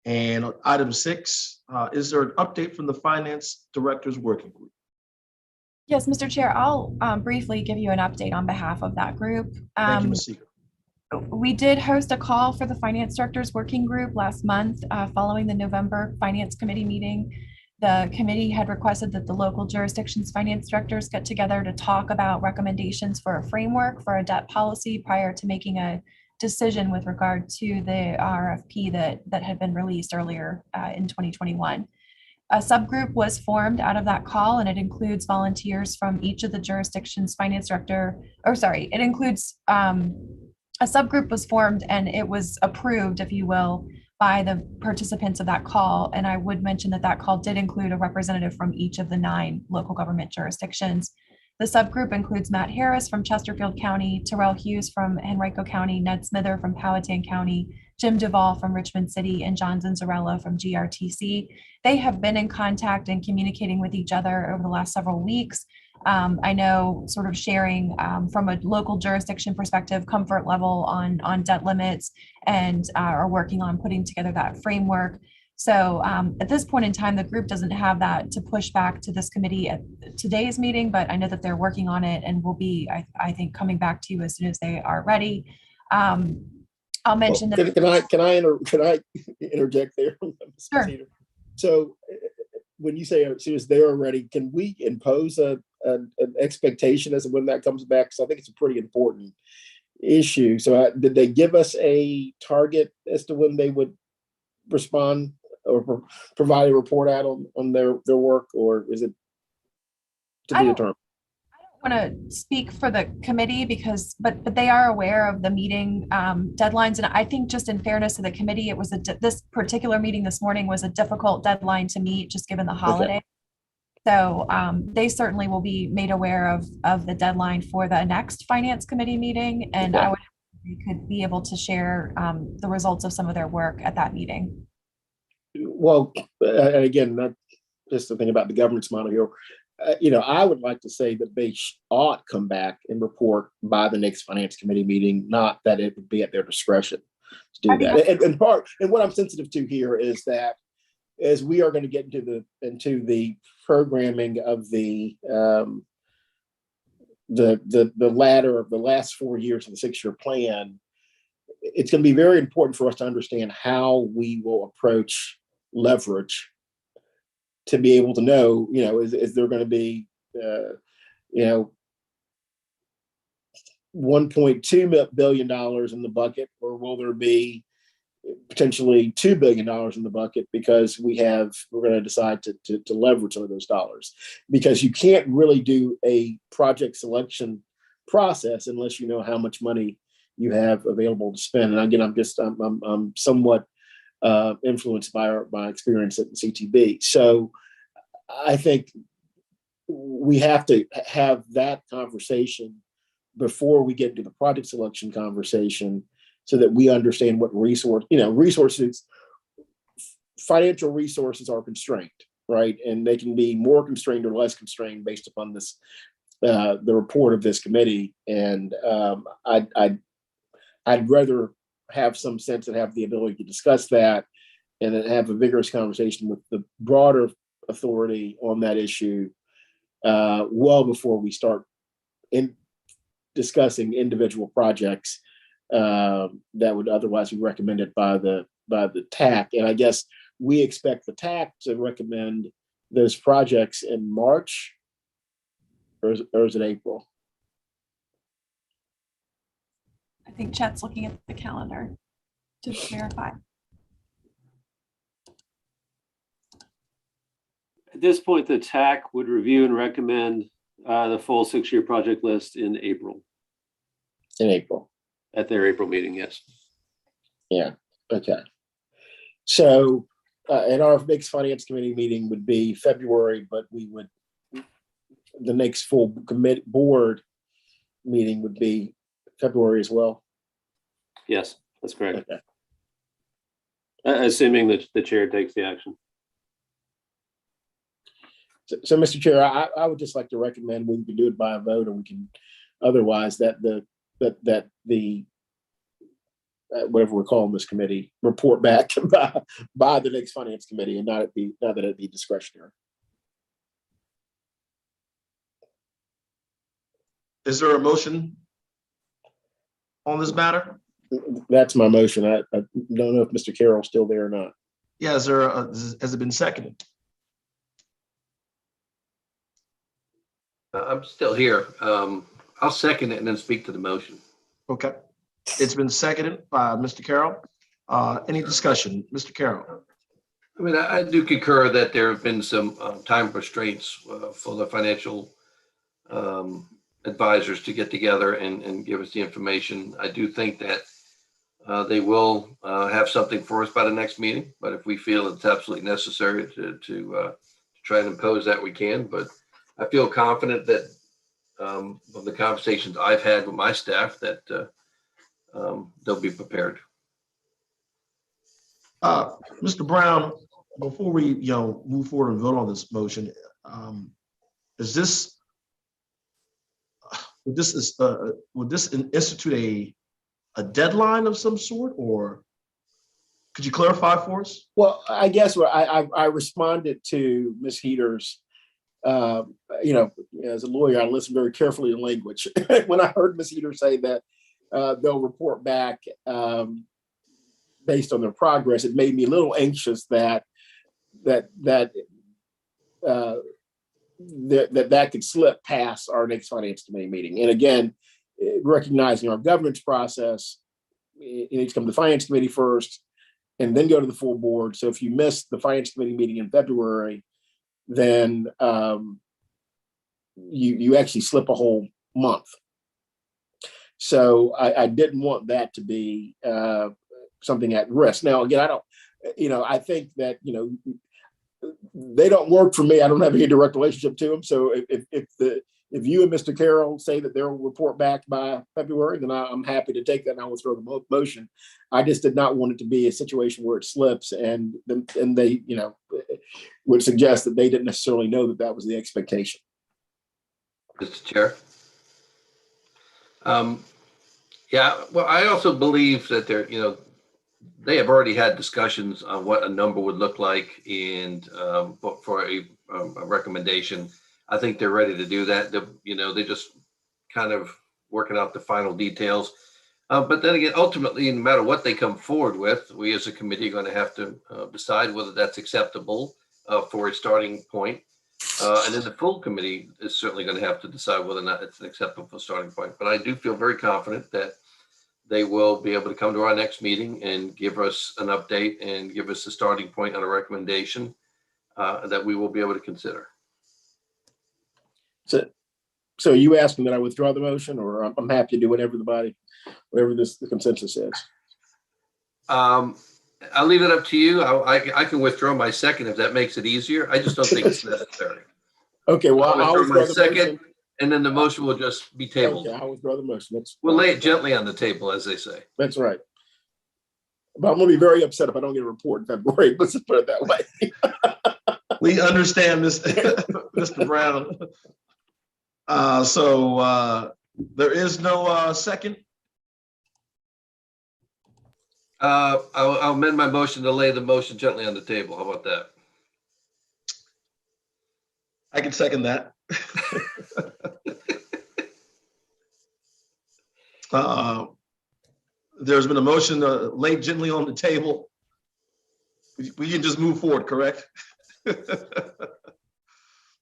And item 6, is there an update from the Finance Directors Working Group? Yes, Mr. Chair, I'll briefly give you an update on behalf of that group. Thank you, Ms. Seeger. We did host a call for the Finance Directors Working Group last month following the November Finance Committee meeting. The committee had requested that the local jurisdictions finance directors get together to talk about recommendations for a framework for a debt policy prior to making a decision with regard to the RFP that had been released earlier in 2021. A subgroup was formed out of that call, and it includes volunteers from each of the jurisdictions finance director, it includes a subgroup was formed, and it was approved, if you will, by the participants of that call. And I would mention that call did include a representative from each of the 9 local government jurisdictions. The subgroup includes Matt Harris from Chesterfield County, Terrell Hughes from Henrico County, Ned Smither from Powhatan County, Jim Duvall from Richmond City, and John Zanzarello from GRTC. They have been in contact and communicating with each other over the last several weeks. I know, sort of sharing from a local jurisdiction perspective, comfort level on debt limits, and are working on putting together that framework. So at this point in time, the group doesn't have that to push back to this committee at today's meeting, but I know that they're working on it and will be, I think, coming back to you as soon as they are ready. I'll mention that. Can I interject there? Sure. So when you say as soon as they're ready, can we impose an expectation as to when that comes back? Because I think it's a pretty important issue. So did they give us a target as to when they would respond or provide a report out on their work, or is it to be determined? I don't want to speak for the committee but they are aware of the meeting deadlines, and I think, just in fairness to the committee, it was this particular meeting this morning was a difficult deadline to meet, just given the holiday. Okay. So they certainly will be made aware of the deadline for the next Finance Committee meeting, and okay. I would hope we could be able to share the results of some of their work at that meeting. Well, and again, not just the thing about the governance model here. I would like to say that they ought come back and report by the next Finance Committee meeting, not that it would be at their discretion to do that. And what I'm sensitive to here is that as we are going to get into the programming of the latter of the last 4 years of the 6-year plan, it's going to be very important for us to understand how we will approach leverage to be able to know, is there going to be, $1.2 billion in the bucket, or will there be potentially $2 billion in the bucket because we're going to decide to leverage some of those dollars, because you can't really do a project selection process unless you know how much money you have available to spend. And again, I'm somewhat influenced by my experience at the CTB. So I think we have to have that conversation before we get into the project selection conversation, so that we understand what resources, financial resources are constrained, right? And they can be more constrained or less constrained based upon this, the report of this committee. And I'd rather have some sense and have the ability to discuss that and then have a vigorous conversation with the broader authority on that issue well before we start discussing individual projects that would otherwise be recommended by the TAC. And I guess we expect the TAC to recommend those projects in March, or is it April? I think Chet's looking at the calendar to verify. At this point, the TAC would review and recommend the full 6-year project list in April. In April. At their April meeting, yes. Yeah. Okay. So, and our next finance committee meeting would be February, but the next full board meeting would be February as well. Yes, that's correct. Okay. Assuming that the chair takes the action. So, Mr. Chair, I would just like to recommend we can do it by a vote, or we can otherwise that the whatever we're calling this committee report back by the next finance committee, and not that it be discretionary. Is there a motion on this matter? That's my motion. I don't know if Mr. Carroll's still there or not. Yeah, has it been seconded? I'm still here. I'll second it and then speak to the motion. Okay. It's been seconded by Mr. Carroll. Any discussion? Mr. Carroll? I mean, I do concur that there have been some time constraints for the financial advisors to get together and give us the information. I do think that they will have something for us by the next meeting, but if we feel it's absolutely necessary to try and impose that, we can. But I feel confident that from the conversations I've had with my staff that they'll be prepared. Mr. Brown, before we move forward and vote on this motion, would this institute a deadline of some sort, or could you clarify for us? Well, I guess I responded to Ms. Heater's. As a lawyer, I listen very carefully to language. When I heard Ms. Heater say that they'll report back based on their progress, it made me a little anxious that could slip past our next finance committee meeting. And again, recognizing our governance process, it needs to come to the finance committee first and then go to the full board. So if you miss the finance committee meeting in February, then you actually slip a whole month. So I didn't want that to be something at risk. Now, again, I think that, they don't work for me. I don't have any direct relationship to them. So if you and Mr. Carroll say that they'll report back by February, then I'm happy to take that and I will throw the motion. I just did not want it to be a situation where it slips and they, would suggest that they didn't necessarily know that was the expectation. Mr. Chair. Yeah, well, I also believe that they have already had discussions on what a number would look like and for a recommendation. I think they're ready to do that. They're just kind of working out the final details. But then again, ultimately, no matter what they come forward with, we as a committee are going to have to decide whether that's acceptable for a starting point. And then the full committee is certainly going to have to decide whether or not it's an acceptable starting point. But I do feel very confident that they will be able to come to our next meeting and give us an update and give us a starting point on a recommendation that we will be able to consider. So you asking that I withdraw the motion, or I'm happy to do whatever the consensus is? I'll leave it up to you. I can withdraw my second if that makes it easier. I just don't think it's necessary. Okay, well, I'll withdraw my second, motion. and then the motion will just be tabled. Okay, I'll withdraw the motion. We'll lay it gently on the table, as they say. That's right. But I'm gonna be very upset if I don't get a report in February. Let's just put it that way. We understand, Mr. Brown. So there is no second. I'll amend my motion to lay the motion gently on the table. How about that? I can second that. There's been a motion laid gently on the table. We can just move forward, correct?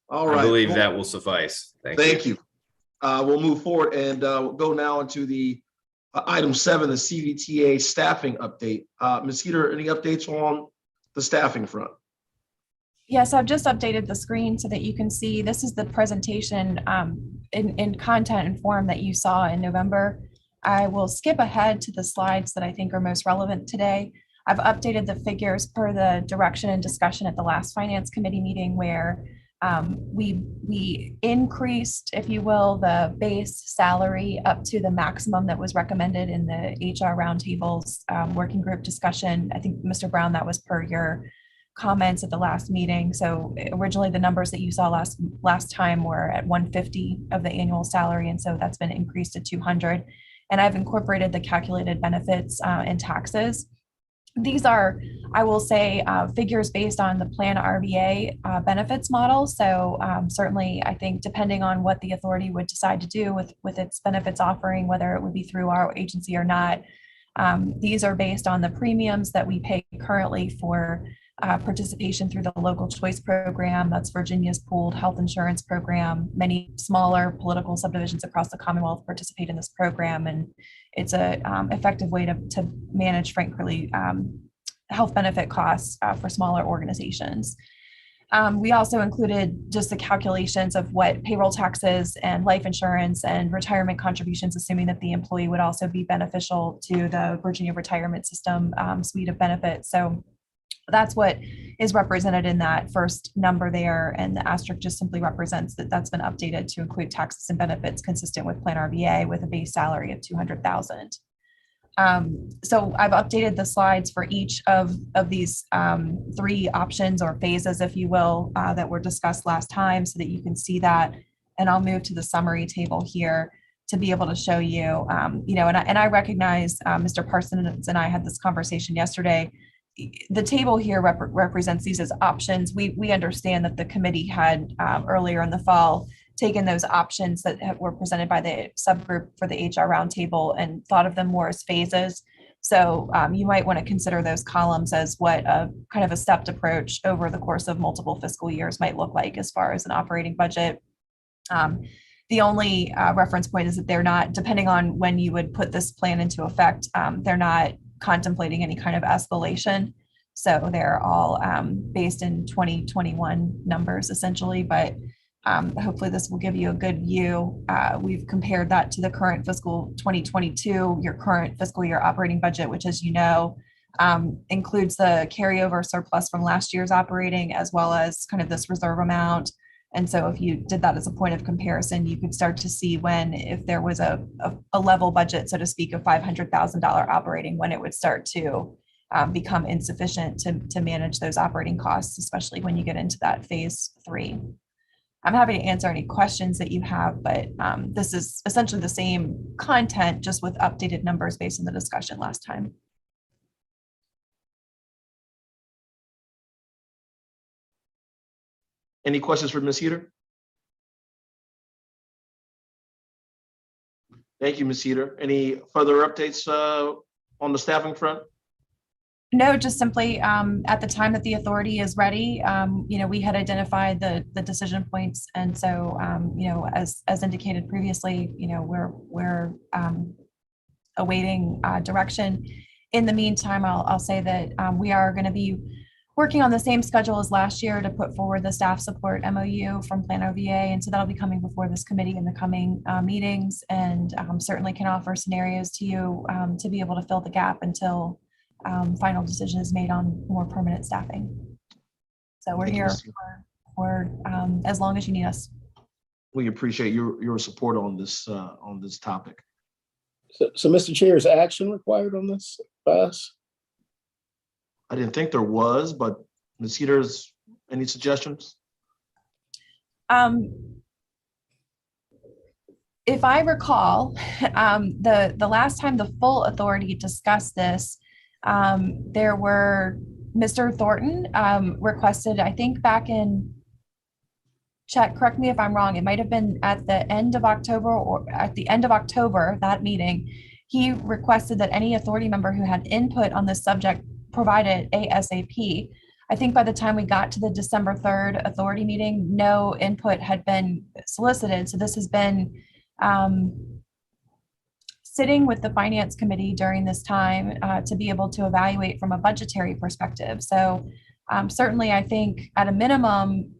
All right. I believe that will suffice. Thank you. We'll move forward and we'll go now into the item 7, the Cvta staffing update. Ms. Heater, any updates on the staffing front? Yes, I've just updated the screen so that you can see this is the presentation in content and form that you saw in November. I will skip ahead to the slides that I think are most relevant today. I've updated the figures per the direction and discussion at the last Finance Committee meeting, where we increased, if you will, the base salary up to the maximum that was recommended in the HR roundtables working group discussion. I think, Mr. Brown, that was per your comments at the last meeting. So originally the numbers that you saw last time were at 150 of the annual salary, and so that's been increased to 200. And I've incorporated the calculated benefits and taxes. These are, I will say, figures based on the plan RVA benefits model. So certainly, I think depending on what the authority would decide to do with its benefits offering, whether it would be through our agency or not, these are based on the premiums that we pay currently for participation through the local choice program. That's Virginia's pooled health insurance program. Many smaller political subdivisions across the Commonwealth participate in this program, and it's a effective way to manage, frankly, health benefit costs for smaller organizations. We also included just the calculations of what payroll taxes and life insurance and retirement contributions, assuming that the employee would also be beneficial to the Virginia retirement system suite of benefits. So that's what is represented in that first number there, and the asterisk just simply represents that that's been updated to include taxes and benefits consistent with Plan RVA with a base salary of $200,000. So I've updated the slides for each of these 3 options or phases, if you will, that were discussed last time, so that you can see that. And I'll move to the summary table here to be able to show you, and I recognize Mr. Parsons and I had this conversation yesterday. The table here represents these as options. We understand that the committee had earlier in the fall taken those options that were presented by the subgroup for the HR roundtable and thought of them more as phases. So you might want to consider those columns as what a kind of a stepped approach over the course of multiple fiscal years might look like as far as an operating budget. The only reference point is that they're not, depending on when you would put this plan into effect, they're not contemplating any kind of escalation. So they're all based in 2021 numbers essentially, but hopefully this will give you a good view. We've compared that to the current fiscal 2022, your current fiscal year operating budget, which, as you know, includes the carryover surplus from last year's operating, as well as kind of this reserve amount. And so if you did that as a point of comparison, you could start to see if there was a level budget, so to speak, of $500,000 operating, when it would start to become insufficient to manage those operating costs, especially when you get into that phase 3. I'm happy to answer any questions that you have, but this is essentially the same content, just with updated numbers based on the discussion last time. Any questions for Ms. Heater? Thank you, Ms. Heater. Any further updates on the staffing front? No, just simply at the time that the authority is ready, we had identified the decision points, and so as indicated previously, we're awaiting direction. In the meantime, I'll say that we are going to be working on the same schedule as last year to put forward the staff support MOU from Plan OVA. And so that'll be coming before this committee in the coming meetings, and certainly can offer scenarios to you to be able to fill the gap until final decision is made on more permanent staffing. So we're here for as long as you need us. We appreciate your support on this topic. So Mr. Chair, is action required on this by us? I didn't think there was, but Ms. Heaters, any suggestions? If I recall, the last time the full authority discussed this, there were Mr. Thornton requested, I think back in, Chet, correct me if I'm wrong, it might have been at the end of October or at the end of October, that meeting, he requested that any authority member who had input on this subject provided ASAP. I think by the time we got to the December 3rd authority meeting, no input had been solicited. So this has been sitting with the Finance Committee during this time to be able to evaluate from a budgetary perspective. So certainly I think at a minimum,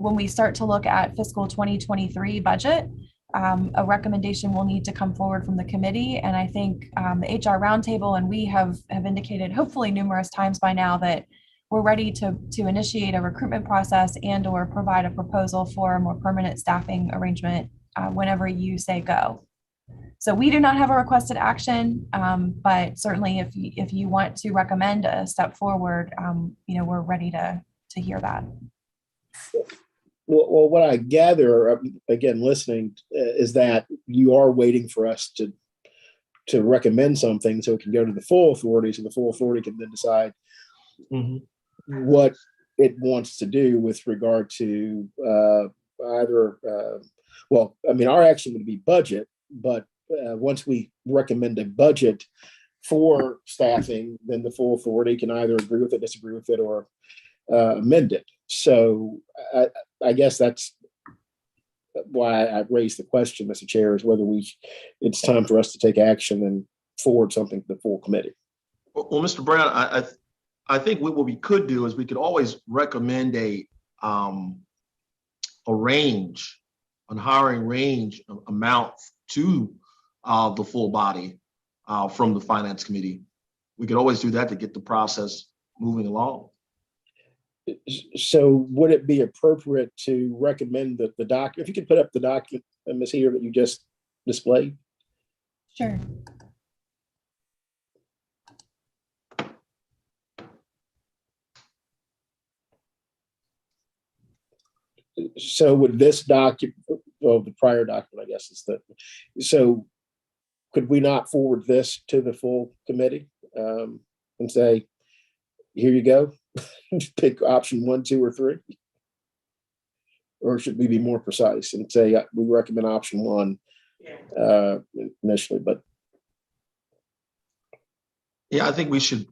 when we start to look at fiscal 2023 budget, a recommendation will need to come forward from the committee. And I think the HR roundtable and we have indicated hopefully numerous times by now that we're ready to initiate a recruitment process and or provide a proposal for a more permanent staffing arrangement whenever you say go. So we do not have a requested action, but certainly if you want to recommend a step forward, we're ready to hear that. Well, what I gather, again, listening, is that you are waiting for us to recommend something so it can go to the full authority, so the full authority can then decide what it wants to do with regard to our action would be budget, but once we recommend a budget for staffing, then the full authority can either agree with it, disagree with it, or amend it. So I guess that's why I raised the question, Mr. Chair, is whether it's time for us to take action and forward something to the full committee. Well, Mr. Brown, I think what we could do is we could always recommend a range, on hiring range amount to the full body from the Finance Committee. We could always do that to get the process moving along. So would it be appropriate to recommend that the document, if you could put up the document, Ms. Heater, that you just displayed? Sure. So would this document, well, the prior document, I guess, so could we not forward this to the full committee and say, here you go, pick option 1, 2, or 3? Or should we be more precise and say we recommend option 1 initially? But yeah, I think we should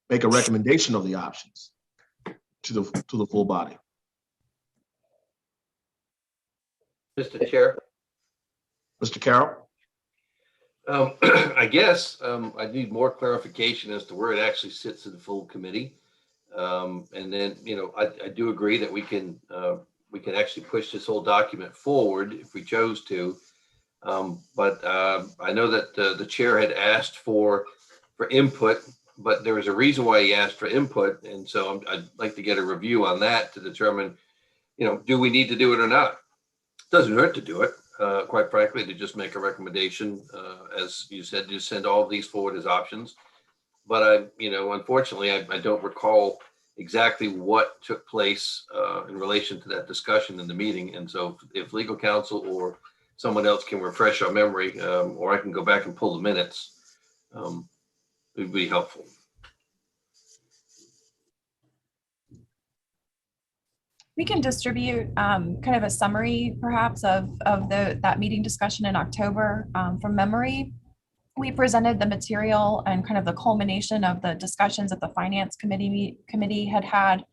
make a recommendation of the options to the full body. Mr. Chair. Mr. Carroll? I guess I need more clarification as to where it actually sits in the full committee. And then, I do agree that we can actually push this whole document forward if we chose to. But I know that the chair had asked for input, but there was a reason why he asked for input. And so I'd like to get a review on that to determine, do we need to do it or not? It doesn't hurt to do it, quite frankly, to just make a recommendation. As you said, just send all of these forward as options. But unfortunately, I don't recall exactly what took place in relation to that discussion in the meeting. And so if legal counsel or someone else can refresh our memory, or I can go back and pull the minutes, it would be helpful. We can distribute kind of a summary, perhaps, of that meeting discussion in October. From memory, we presented the material and kind of the culmination of the discussions that the Finance Committee had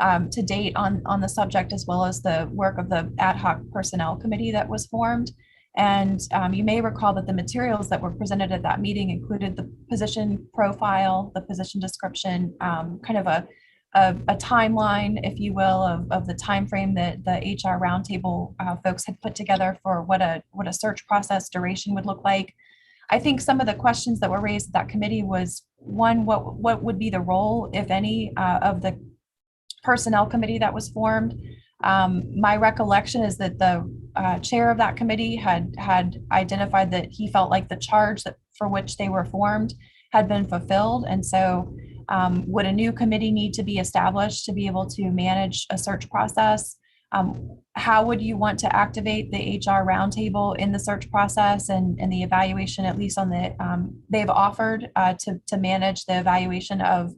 to date on the subject, as well as the work of the ad hoc personnel committee that was formed. And you may recall that the materials that were presented at that meeting included the position profile, the position description, kind of a timeline, if you will, of the timeframe that the HR roundtable folks had put together for what a search process duration would look like. I think some of the questions that were raised at that committee was, one, what would be the role, if any, of the personnel committee that was formed? My recollection is that the chair of that committee had identified that he felt like the charge that for which they were formed had been fulfilled. And so would a new committee need to be established to be able to manage a search process? How would you want to activate the HR roundtable in the search process and the evaluation, at least on the, they've offered to manage the evaluation of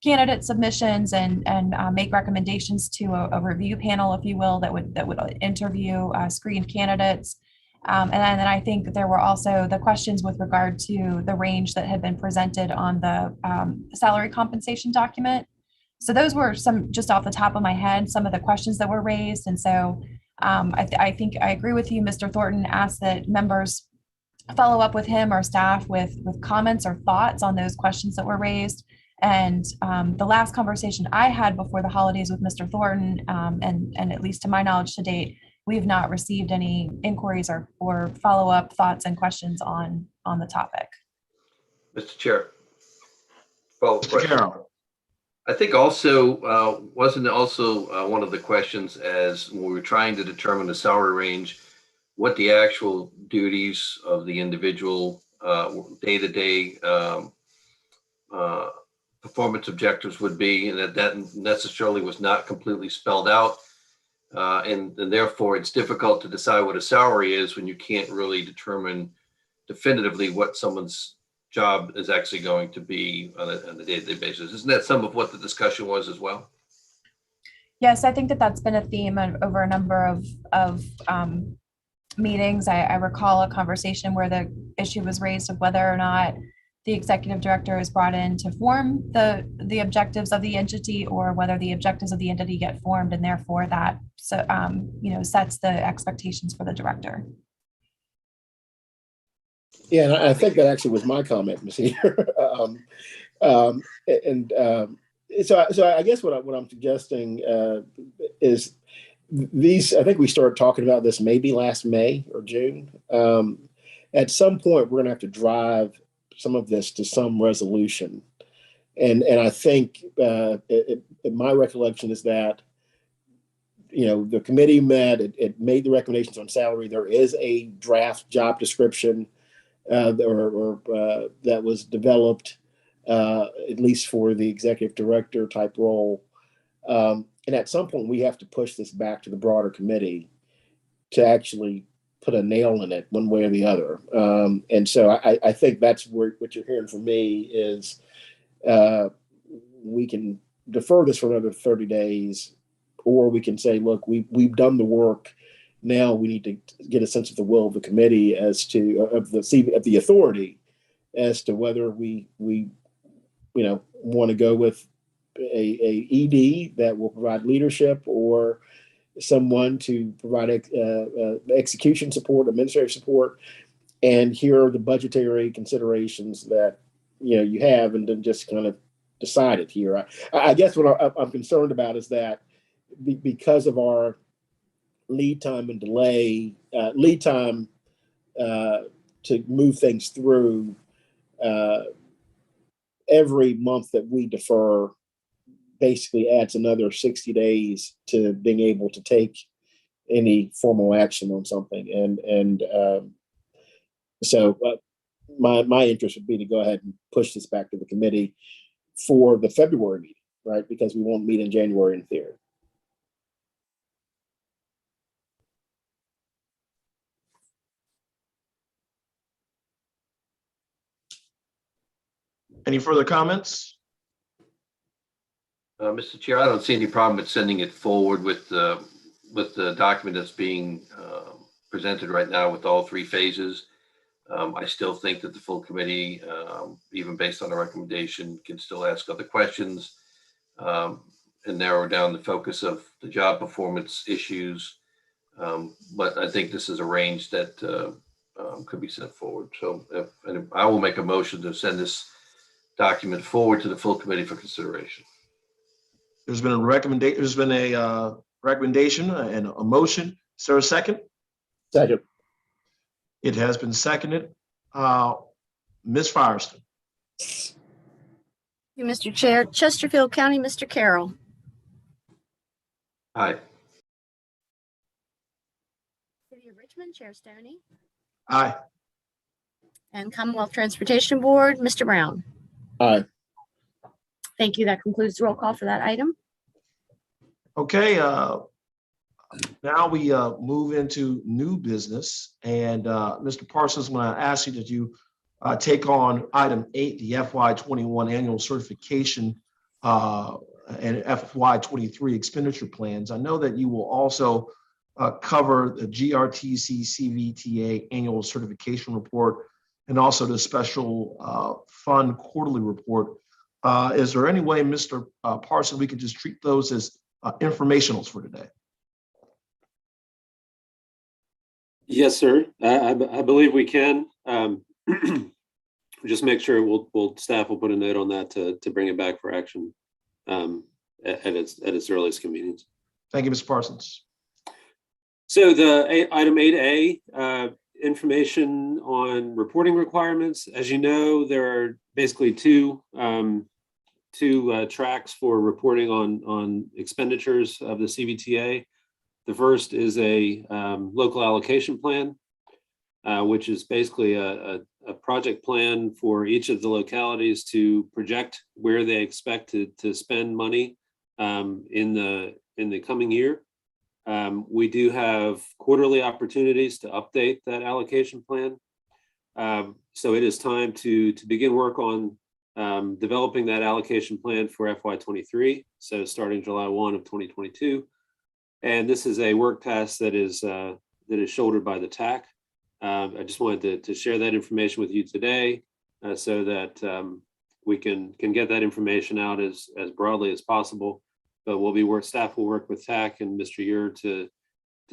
candidate submissions and make recommendations to a review panel, if you will, that would interview screened candidates. And then I think there were also the questions with regard to the range that had been presented on the salary compensation document. So those were some, just off the top of my head, some of the questions that were raised. And so I think I agree with you, Mr. Thornton asked that members follow up with him or staff with comments or thoughts on those questions that were raised. And the last conversation I had before the holidays with Mr. Thornton, and at least to my knowledge to date, we've not received any inquiries or follow-up thoughts and questions on the topic. Mr. Chair. Follow-up question. Carol. I think also, wasn't also one of the questions, as when we were trying to determine the salary range, what the actual duties of the individual day-to-day performance objectives would be, and that necessarily was not completely spelled out. And therefore, it's difficult to decide what a salary is when you can't really determine definitively what someone's job is actually going to be on a day-to-day basis. Isn't that some of what the discussion was as well? Yes, I think that's been a theme over a number of meetings. I recall a conversation where the issue was raised of whether or not the executive director is brought in to form the objectives of the entity, or whether the objectives of the entity get formed, and therefore that sets the expectations for the director. Yeah, and I think that actually was my comment, Ms. Heater. So I guess what I'm suggesting is these. I think we started talking about this maybe last May or June. At some point, we're going to have to drive some of this to some resolution, and I think my recollection is that the committee met. It made the recommendations on salary. There is a draft job description that was developed, at least for the executive director type role. And at some point, we have to push this back to the broader committee to actually put a nail in it one way or the other. And so I think that's what you're hearing from me is we can defer this for another 30 days, or we can say, look, we've done the work. Now we need to get a sense of the will of the committee of the authority as to whether we want to go with a ED that will provide leadership, or someone to provide execution support, administrative support, and here are the budgetary considerations that you have, and then just kind of decide it here. I guess what I'm concerned about is that because of our lead time and delay, to move things through, every month that we defer basically adds another 60 days to being able to take any formal action on something. So my interest would be to go ahead and push this back to the committee for the February meeting, right? Because we won't meet in January in theory. Any further comments? Mr. Chair, I don't see any problem with sending it forward with the document that's being presented right now with all three phases. I still think that the full committee, even based on the recommendation, can still ask other questions and narrow down the focus of the job performance issues But I think this is a range that could be sent forward. So and I will make a motion to send this document forward to the full committee for consideration. There's been a recommendation. There's been a recommendation and a motion. Is there a second? Second. It has been seconded. Ms. Firestone. Thank you, Mr. Chair. Chesterfield County, Mr. Carroll. Aye. City of Richmond, Chair Stoney. Aye. And Commonwealth Transportation Board, Mr. Brown. Aye. Thank you. That concludes the roll call for that item. Okay. Now we move into new business. And Mr. Parsons, I'm going to ask you that you take on item 8, the FY21 annual certification and FY23 expenditure plans. I know that you will also cover the GRTC Cvta annual certification report and also the special fund quarterly report. Is there any way, Mr. Parsons, we could just treat those as informationals for today? Yes, sir. I believe we can. Just make sure staff will put a note on that to bring it back for action at its earliest convenience. Thank you, Mr. Parsons. So the item 8A, information on reporting requirements. As you know, there are basically two tracks for reporting on expenditures of the Cbta. The first is a local allocation plan, which is basically a project plan for each of the localities to project where they expect to spend money in the coming year. We do have quarterly opportunities to update that allocation plan. So it is time to begin work on developing that allocation plan for FY23. So starting July 1 of 2022. And this is a work task that is shouldered by the TAC. I just wanted to share that information with you today so that we can get that information out as broadly as possible. But staff will work with TAC and Mr. Ure to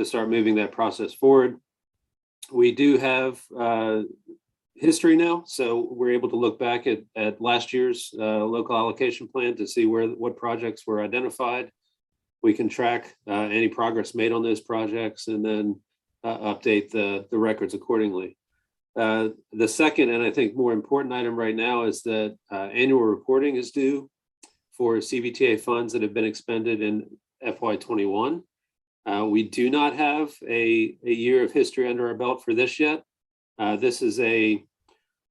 start moving that process forward. We do have history now, so we're able to look back at last year's local allocation plan to see what projects were identified. We can track any progress made on those projects and then update the records accordingly. The second, and I think more important item right now, is that annual reporting is due for Cvta funds that have been expended in FY21. We do not have a year of history under our belt for this yet. This is a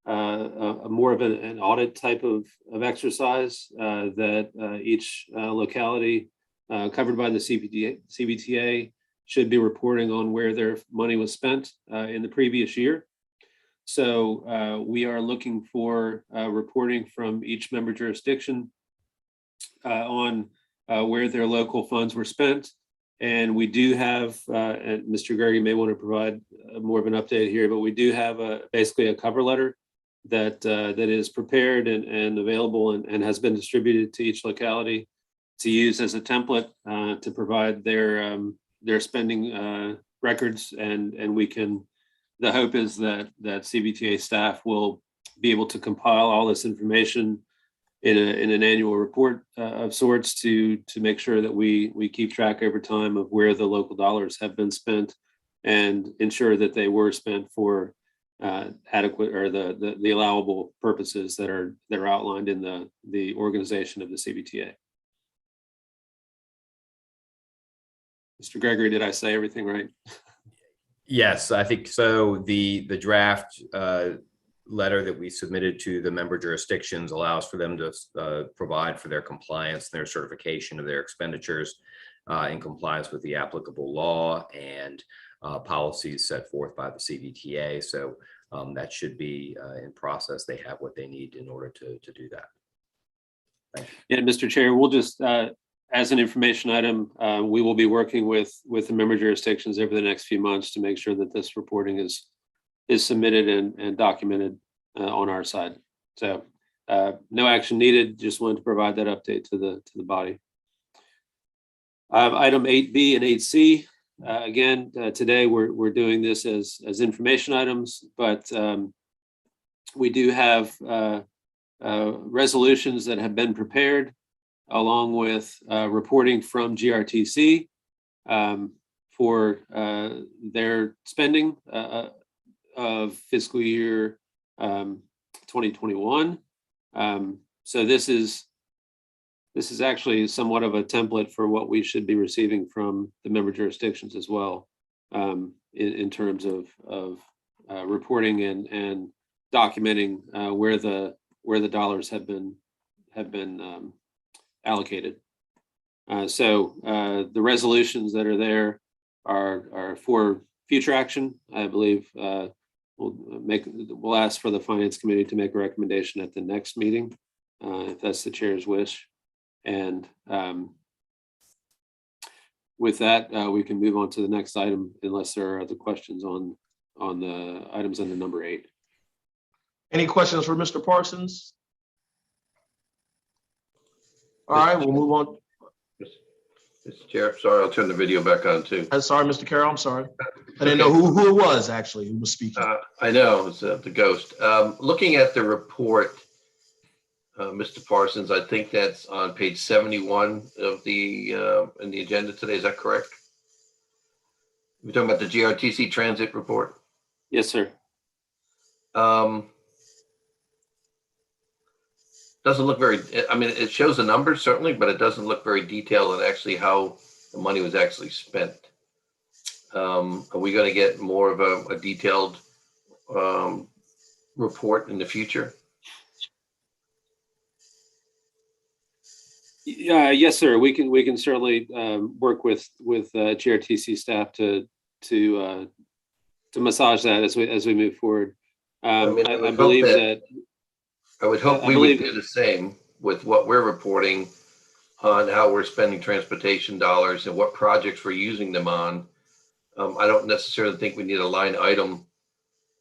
more of an audit type of exercise that each locality covered by the Cbta should be reporting on where their money was spent in the previous year. So we are looking for reporting from each member jurisdiction on where their local funds were spent. And we do have, and Mr. Gregory may want to provide more of an update here, but we do have basically a cover letter that is prepared and available and has been distributed to each locality to use as a template to provide their spending records, and we can. The hope is that Cbta staff will be able to compile all this information in an annual report of sorts to make sure that we keep track over time of where the local dollars have been spent and ensure that they were spent for adequate or the allowable purposes that are outlined in the organization of the Cbta. Mr. Gregory, did I say everything right? Yes, I think so. The draft letter that we submitted to the member jurisdictions allows for them to provide for their compliance, their certification of their expenditures in compliance with the applicable law and policies set forth by the Cvta. So that should be in process. They have what they need in order to do that. Thank you. Yeah, Mr. Chair, we'll just, as an information item, we will be working with the member jurisdictions over the next few months to make sure that this reporting is submitted and documented on our side. So no action needed. Just wanted to provide that update to the body. Item 8B and 8C, again, today we're doing this as information items, but we do have resolutions that have been prepared along with reporting from GRTC for their spending of fiscal year 2021. So this is actually somewhat of a template for what we should be receiving from the member jurisdictions as well, in terms of reporting and documenting where the dollars have been allocated. So the resolutions that are there are for future action. I believe we'll ask for the Finance Committee to make a recommendation at the next meeting, if that's the chair's wish. And with that, we can move on to the next item unless there are other questions on the items under number 8. Any questions for Mr. Parsons? All right, we'll move on. Mr. Chair, sorry, I'll turn the video back on too. Sorry, Mr. Carroll, I'm sorry. I didn't know who it was actually who was speaking. I know, it's the ghost. Looking at the report, Mr. Parsons, I think that's on page 71 of the in the agenda today. Is that correct? We're talking about the GRTC transit report. Yes, sir. Doesn't look very, I mean, it shows the numbers certainly, but it doesn't look very detailed on actually how the money was actually spent. Are we going to get more of a detailed report in the future? Yes, sir. We can certainly work with GRTC staff to massage that as we move forward. I believe that I would hope we would do the same with what we're reporting on how we're spending transportation dollars and what projects we're using them on. I don't necessarily think we need a line item,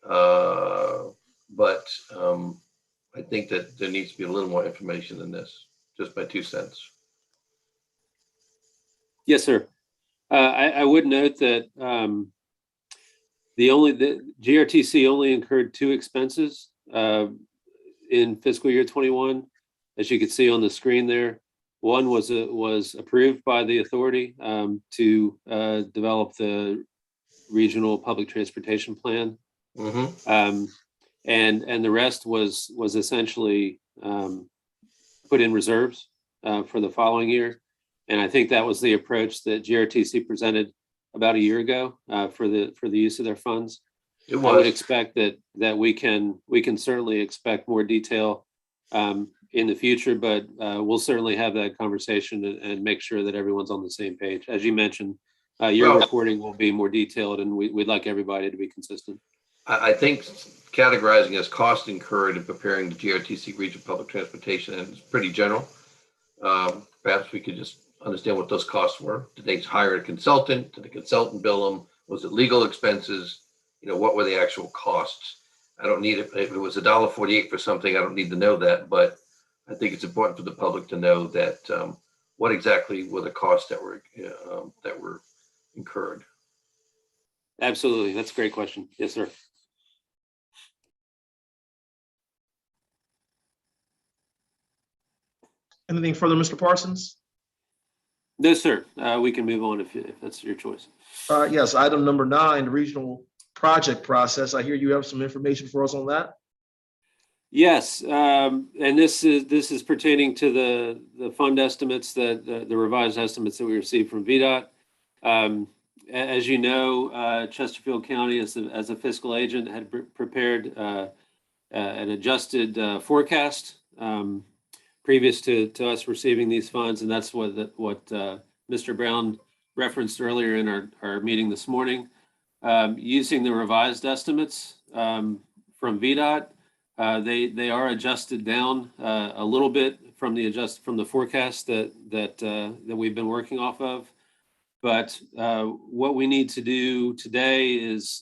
but I think that there needs to be a little more information than this, just my 2 cents. Yes, sir. I would note that the GRTC only incurred 2 expenses in fiscal year 21, as you can see on the screen there. One was approved by the authority to develop the regional public transportation plan, and the rest was essentially put in reserves for the following year. And I think that was the approach that GRTC presented about a year ago for the use of their funds. I would expect that we can certainly expect more detail in the future, but we'll certainly have that conversation and make sure that everyone's on the same page. As you mentioned, your reporting will be more detailed, and we'd like everybody to be consistent. I think categorizing as cost incurred in preparing the GRTC regional public transportation is pretty general. Perhaps we could just understand what those costs were. Did they hire a consultant? Did the consultant bill them? Was it legal expenses? You know, what were the actual costs? I don't need it. If it was $1.48 for something, I don't need to know that, but I think it's important for the public to know that what exactly were the costs that were incurred. Absolutely. That's a great question. Yes, sir. Anything further, Mr. Parsons? No, sir. We can move on if that's your choice. Yes, item number 9, the regional project process. I hear you have some information for us on that. Yes, and this is pertaining to the fund estimates, the revised estimates that we received from Vdot. As you know, Chesterfield County, as a fiscal agent, had prepared an adjusted forecast previous to us receiving these funds, and that's what Mr. Brown referenced earlier in our meeting this morning. Using the revised estimates from Vdot, they are adjusted down a little bit from the forecast that we've been working off of. But what we need to do today is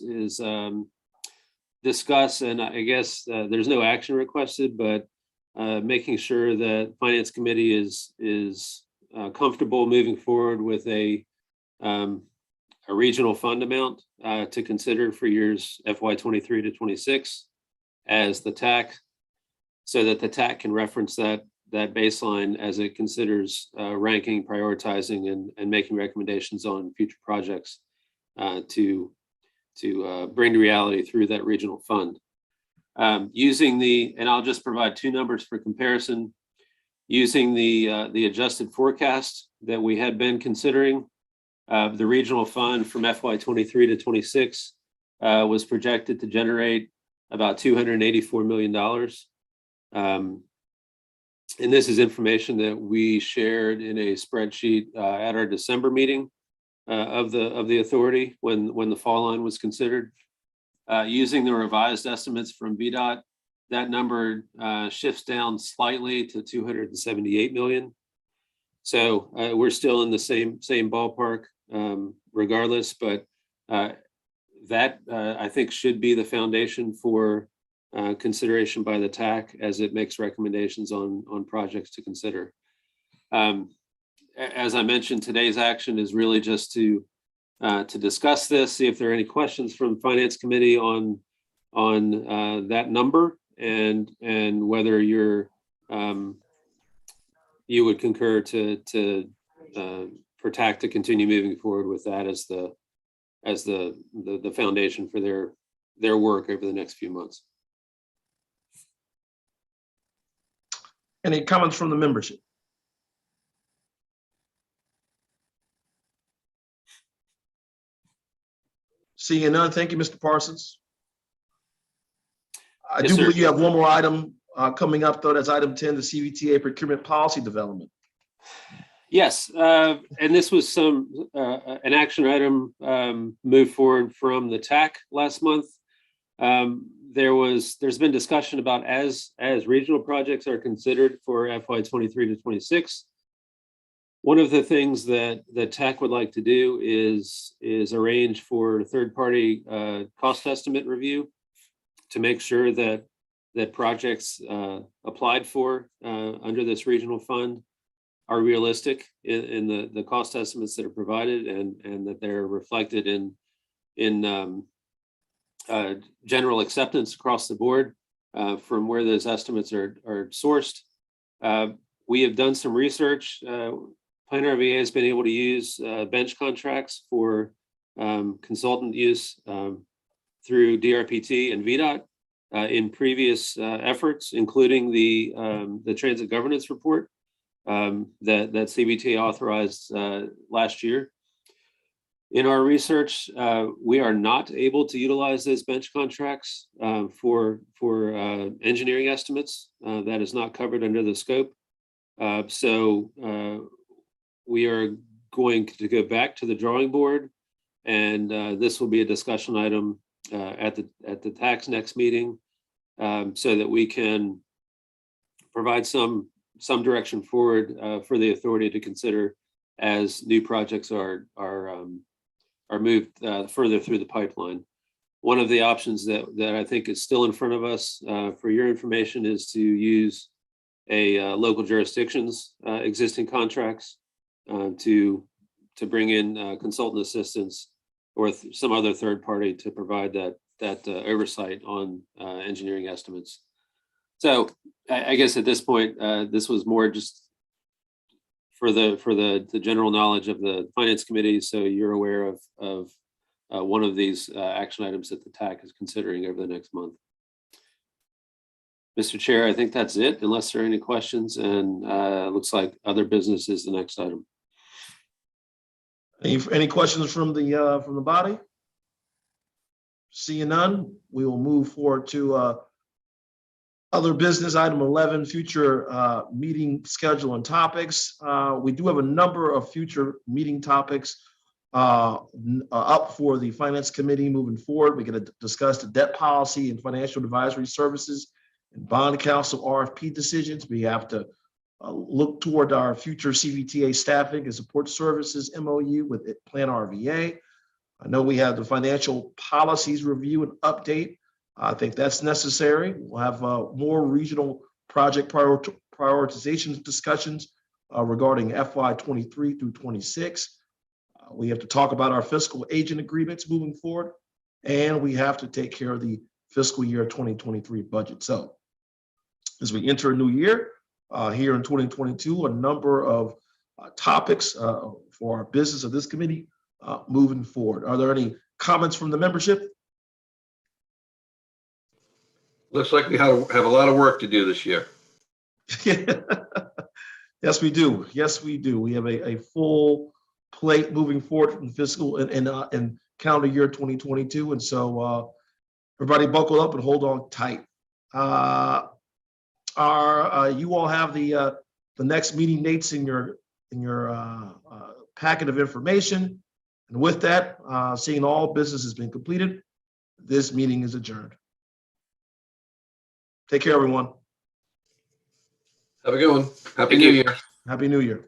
discuss, and I guess there's no action requested, but making sure that Finance Committee is comfortable moving forward with a regional fund amount to consider for years FY23 to 26 as the TAC, so that the TAC can reference that baseline as it considers ranking, prioritizing, and making recommendations on future projects to bring to reality through that regional fund. And I'll just provide two numbers for comparison. Using the adjusted forecast that we had been considering, the regional fund from FY23 to 26 was projected to generate about $284 million. And this is information that we shared in a spreadsheet at our December meeting of the authority when the fall line was considered. Using the revised estimates from Vdot, that number shifts down slightly to 278 million. So we're still in the same ballpark regardless, but that I think should be the foundation for consideration by the TAC as it makes recommendations on projects to consider. As I mentioned, today's action is really just to discuss this, see if there are any questions from the Finance Committee on that number, and whether you would concur for TAC to continue moving forward with that as the foundation for their work over the next few months. Any comments from the membership? Seeing none, thank you, Mr. Parsons. I Yes, do sir. believe you have one more item coming up, though. That's item 10, the Cvta procurement policy development. Yes, and this was an action item moved forward from the TAC last month. There's been discussion about as regional projects are considered for FY23 to 26. One of the things that TAC would like to do is arrange for a third-party cost estimate review to make sure that projects applied for under this regional fund are realistic in the cost estimates that are provided, and that they're reflected in general acceptance across the board from where those estimates are sourced. We have done some research. Planner RVA has been able to use bench contracts for consultant use through DRPT and Vdot in previous efforts, including the transit governance report that Cbta authorized last year. In our research, we are not able to utilize those bench contracts for engineering estimates. That is not covered under the scope. So we are going to go back to the drawing board, and this will be a discussion item at the TAC's next meeting, so that we can provide some direction forward for the authority to consider as new projects are moved further through the pipeline. One of the options that I think is still in front of us, for your information, is to use a local jurisdiction's existing contracts to bring in consultant assistance or some other third party to provide that oversight on engineering estimates. So I guess at this point, this was more just for the general knowledge of the Finance Committee, so you're aware of one of these action items that the TAC is considering over the next month. Mr. Chair, I think that's it, unless there are any questions, and looks like other business is the next item. Any questions from the body? Seeing none, we will move forward to other business, item 11, future meeting schedule and topics. We do have a number of future meeting topics up for the Finance Committee moving forward. We're going to discuss the debt policy and financial advisory services and bond counsel RFP decisions. We have to look toward our future Cvta staffing and support services MOU with Plan RVA. I know we have the financial policies review and update. I think that's necessary. We'll have more regional project prioritization discussions regarding FY23 through 26. We have to talk about our fiscal agent agreements moving forward, and we have to take care of the fiscal year 2023 budget. So as we enter a new year here in 2022, a number of topics for our business of this committee moving forward. Are there any comments from the membership? Looks like we have a lot of work to do this year. Yes, we do. Yes, we do. We have a full plate moving forward from fiscal and calendar year 2022. And so everybody buckle up and hold on tight. You all have the next meeting dates in your packet of information. And with that, seeing all business has been completed, this meeting is adjourned. Take care, everyone. Have a good one. Happy New Year. Happy New Year.